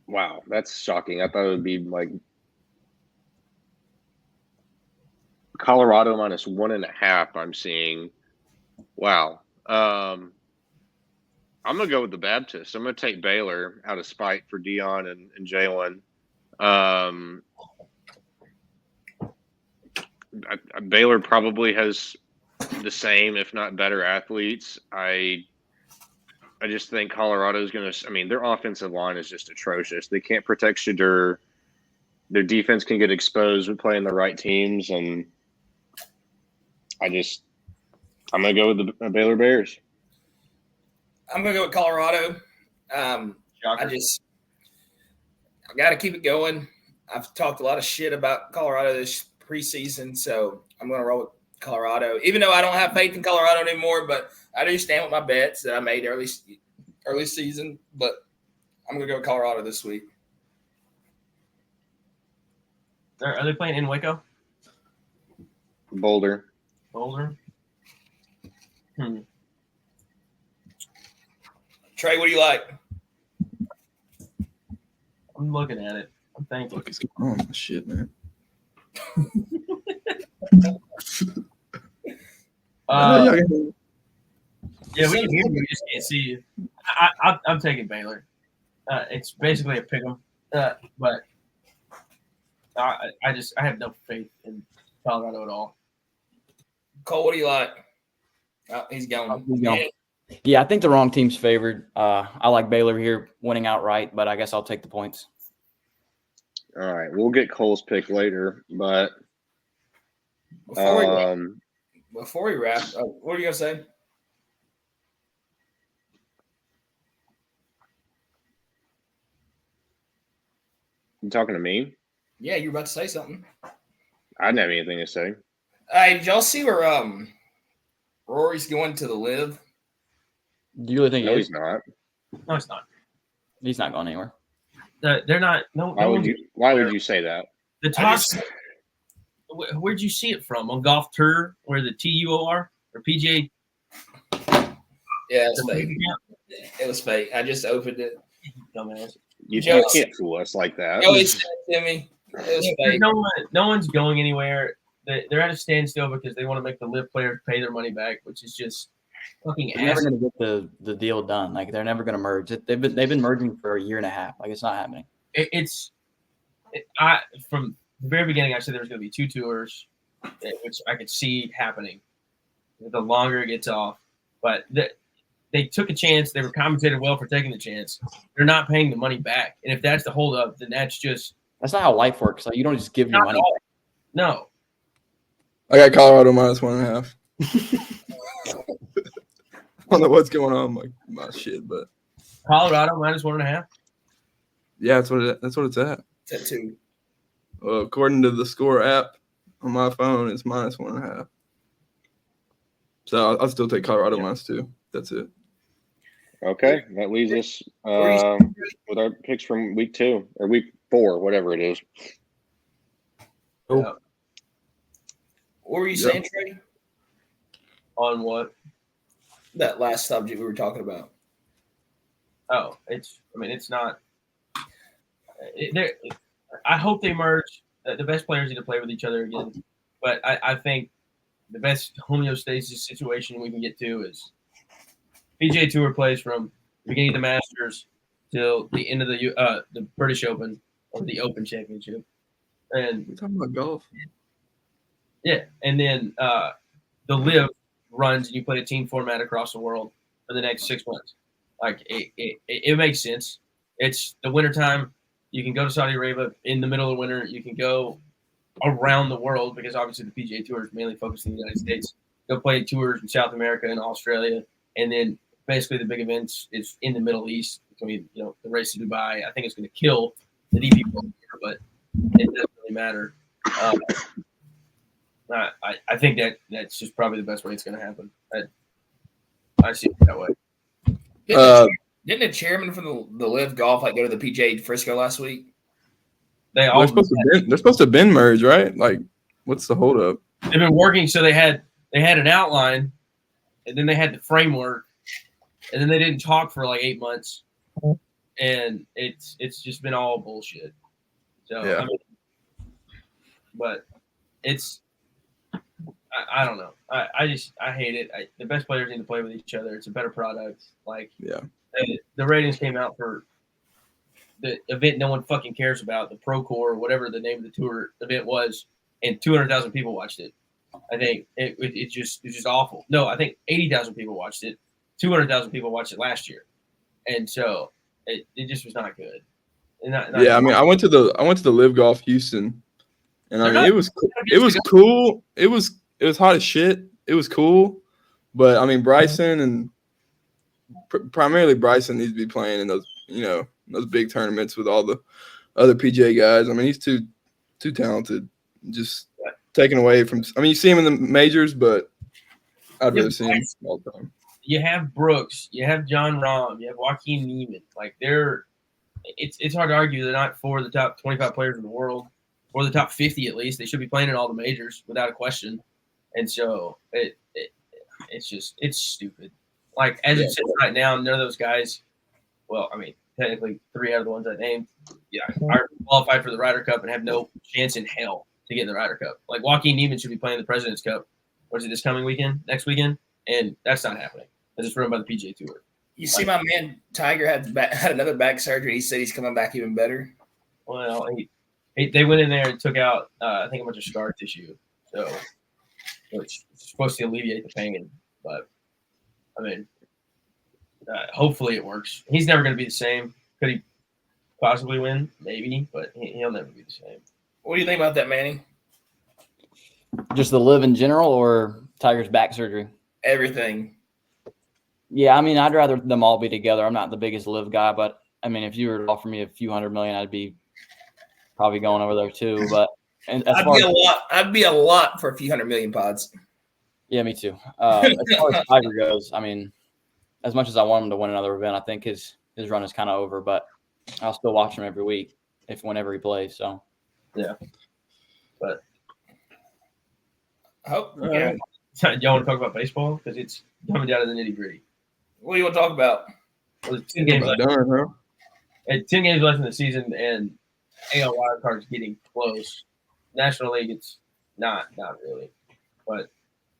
Wow, that's shocking. I thought it would be like Colorado -1.5. I'm seeing. Wow. I'm gonna go with the Baptist. I'm gonna take Baylor out of spite for Deion and Jalen. Baylor probably has the same, if not better, athletes. I just think Colorado's going to – I mean, their offensive line is just atrocious. They can't protect Shadur. Their defense can get exposed with playing the right teams. And I'm going to go with the Baylor Bears. I'm going to go with Colorado. I got to keep it going. I've talked a lot of shit about Colorado this preseason, so I'm going to roll with Colorado, even though I don't have faith in Colorado anymore, but I do stand with my bets that I made early season, but I'm going to go with Colorado this week. Are they playing in Waco? Boulder. Trey, what do you like? I'm looking at it. I'm thinking. What is going on? Shit, man. Yeah, we can hear you. We just can't see you. I'm taking Baylor. It's basically a pick 'em, but I have no faith in Colorado at all. Cole, what do you like? Oh, he's going. He's going. Yeah, I think the wrong team's favored. I like Baylor here winning outright, but I guess I'll take the points. All right, we'll get Cole's pick later, but before we wrap, what are you gonna say? You talking to me? Yeah, you were about to say something. I didn't have anything to say. Hey, did y'all see where Rory's going to the Live? Do you really think No, he's not. No, it's not. He's not going anywhere. They're not. No. Why would you say that? The talks. Where'd you see it from? On Golf Tour, where the TUR or PGA? Yeah, it's fake. It was fake. I just opened it. Dumbass. You can't fool us like that. Joey sent it to me. It was fake. No one's going anywhere. They're at a standstill because they want to make the Live players pay their money back, which is just fucking They're never going to get the deal done. Like, they're never going to merge. They've been merging for a year and a half. Like, it's not happening. From the very beginning, I said there was going to be 2 tours, which I could see happening. The longer it gets off, but they took a chance. They were compensated well for taking the chance. They're not paying the money back, and if that's the holdup, then that's not how life works. Like, you don't just give your money back. No. I got Colorado -1.5. I don't know what's going on with my shit, but Colorado -1.5. Yeah, that's what it's at. It's at 2. According to the Score app on my phone, it's -1.5. So I'll still take Colorado -2. That's it. Okay, that leaves us with our picks from week 2 or week 4, whatever it is. Oh. What were you saying, Trey? On what? That last subject we were talking about. Oh, it's not. I hope they merge. The best players need to play with each other again. But I think the best homeostasis situation we can get to is PGA Tour plays from the beginning of the Masters till the end of the British Open or the Open Championship. And we're talking about golf. Yeah, and then the Live runs and you play a team format across the world for the next 6 months. Like it makes sense. It's the wintertime. You can go to Saudi Arabia in the middle of winter. You can go around the world because obviously the PGA Tour is mainly focused in the United States. Go play tours in South America and Australia, and then basically the big events is in the Middle East. Between the race to Dubai. I think it's going to kill the DP World Tour, but it doesn't really matter. I think that's just probably the best way it's going to happen. I see it that way. Didn't the chairman from the Live Golf go to the PGA Frisco last week? They're supposed to have been merged, right? Like, what's the holdup? They've been working, so they had an outline, and then they had the framework, and then they didn't talk for like 8 months, and it's just been all bullshit. So yeah. But it's I don't know. I hate it. The best players need to play with each other. It's a better product. Like the ratings came out for the event no one fucking cares about, the Pro Core or whatever the name of the tour event was, and 200,000 people watched it. I think it's just awful. No, I think 80,000 people watched it. 200,000 people watched it last year, and so it just was not good. And not good. I mean, I went to the Live Golf Houston, and I mean it was cool. It was hot as shit. It was cool, but I mean Bryson and primarily Bryson needs to be playing in those those big tournaments with all the other PGA guys. I mean he's too talented. Just taken away from. I mean you see him in the majors, but I'd rather see him all the time. You have Brooks, you have John Rahm, you have Joaquin Neiman. Like it's hard to argue they're not 4 of the top 25 players in the world, or the top 50 at least. They should be playing in all the majors without a question. And so it's stupid. Like as it sits right now, none of those guys. Well, I mean, technically 3 out of the ones I named, are qualified for the Ryder Cup and have no chance in hell to get in the Ryder Cup. Like Joaquin Neiman should be playing the President's Cup. What is it, this coming weekend? Next weekend? And that's not happening. It's run by the PGA Tour. You see, my man Tiger had another back surgery. He said he's coming back even better. Well, they went in there and took out, I think, a bunch of scar tissue. So, which is supposed to alleviate the pain. But, I mean, hopefully it works. He's never going to be the same. Could he possibly win? Maybe, but he'll never be the same. What do you think about that, Manny? Just the live in general or Tiger's back surgery? Everything. Yeah, I mean, I'd rather them all be together. I'm not the biggest live guy, but I mean, if you were to offer me a few $100 million, I'd be probably going over there too. But I'd be a lot for a few $100 million pods. Yeah, me too. As far as Tiger goes, I mean, as much as I want him to win another event, I think his run is kind of over. But I'll still watch him every week whenever he plays. So yeah, but yeah. Y'all want to talk about baseball because it's coming down to the nitty gritty. What do you want to talk about? Well, 10 games left. 10 games left in the season, and AL wild card's getting close. National League, it's not really, but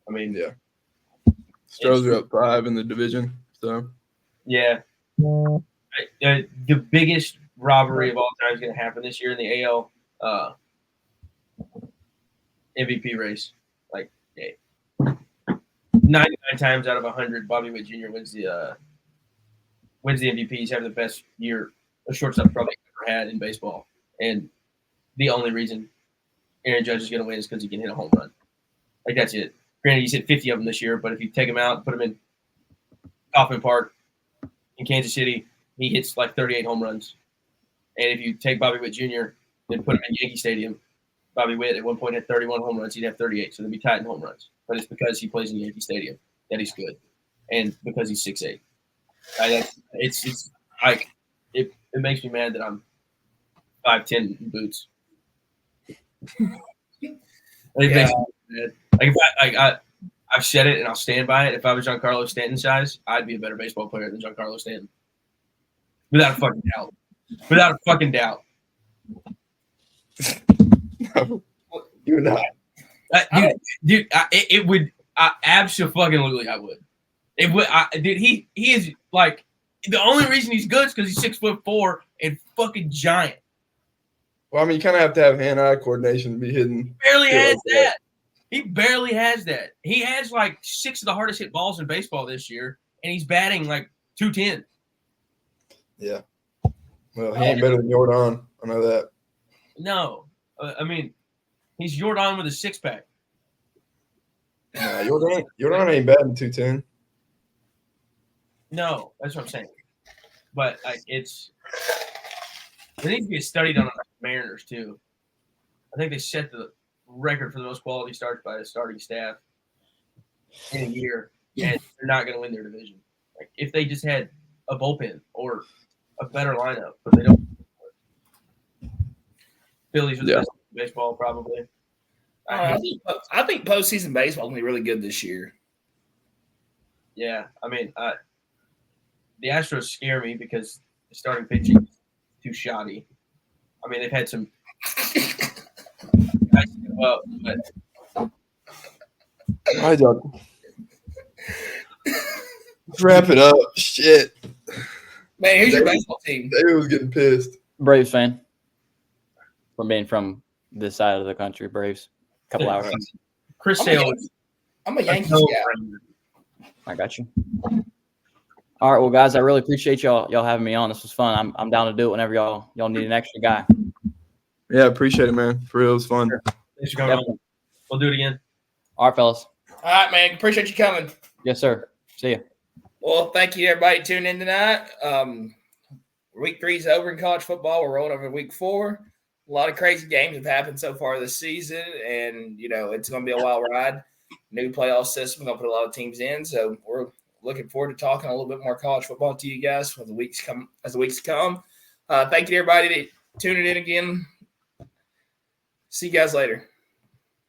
I mean, yeah. Stros are up 5 in the division, so yeah. The biggest robbery of all time is going to happen this year in the AL MVP race. Like 99 times out of 100, Bobby Witt Jr. wins the MVP. He's having the best year a shortstop probably ever had in baseball, and the only reason Aaron Judge is going to win is because he can hit a home run. Like that's it. Granted, he's hit 50 of them this year, but if you take him out, put him in Kauffman Park in Kansas City, he hits like 38 home runs. And if you take Bobby Witt Jr. and put him in Yankee Stadium, Bobby Witt at one point had 31 home runs. He'd have 38, so they'd be tied in home runs. But it's because he plays in Yankee Stadium that he's good, and because he's 6'8". It's like it makes me mad that I'm 5'10" in boots. It makes me mad. Like I've said it and I'll stand by it. If I was Giancarlo Stanton's size, I'd be a better baseball player than Giancarlo Stanton, without a fucking doubt. Without a fucking doubt. No, you're not. Dude, it would. Absolutely, I would. It would. Dude, he is like the only reason he's good is because he's 6'4" and fucking giant. Well, I mean, you kind of have to have hand-eye coordination to be hitting. Barely has that. He barely has that. He has like 6 of the hardest hit balls in baseball this year, and he's batting like 210. Yeah. Well, he ain't better than Jordan. I know that. No, I mean, he's Jordan with a 6-pack. Nah, Jordan ain't bad in 210. No, that's what I'm saying. But there needs to be a study done on the Mariners too. I think they set the record for the most quality starts by a starting staff in a year, and they're not going to win their division. Like if they just had a bullpen or a better lineup, but they don't. Phillies are the best in baseball, probably. I think postseason baseball will be really good this year. Yeah, I mean, the Astros scare me because the starting pitching is too shoddy. I mean, they've had some guys step up, but All right, Doug. Let's wrap it up. Shit. Man, here's your baseball team. David was getting pissed. Braves fan. From being from this side of the country, Braves. A couple hours. Chris Sale. I'm a Yankees guy. I got you. All right, well, guys, I really appreciate y'all having me on. This was fun. I'm down to do it whenever y'all need an extra guy. Yeah, appreciate it, man. For real, it was fun. Sure. Thanks for coming on. We'll do it again. All right, fellas. All right, man. Appreciate you coming. Yes, sir. See you. Well, thank you, everybody, tuning in tonight. Week 3 is over in college football. We're rolling over to week 4. A lot of crazy games have happened so far this season, and, it's going to be a wild ride. New playoff system. We're going to put a lot of teams in, so we're looking forward to talking a little bit more college football to you guys as the weeks come. Thank you to everybody that tuning in again. See you guys later.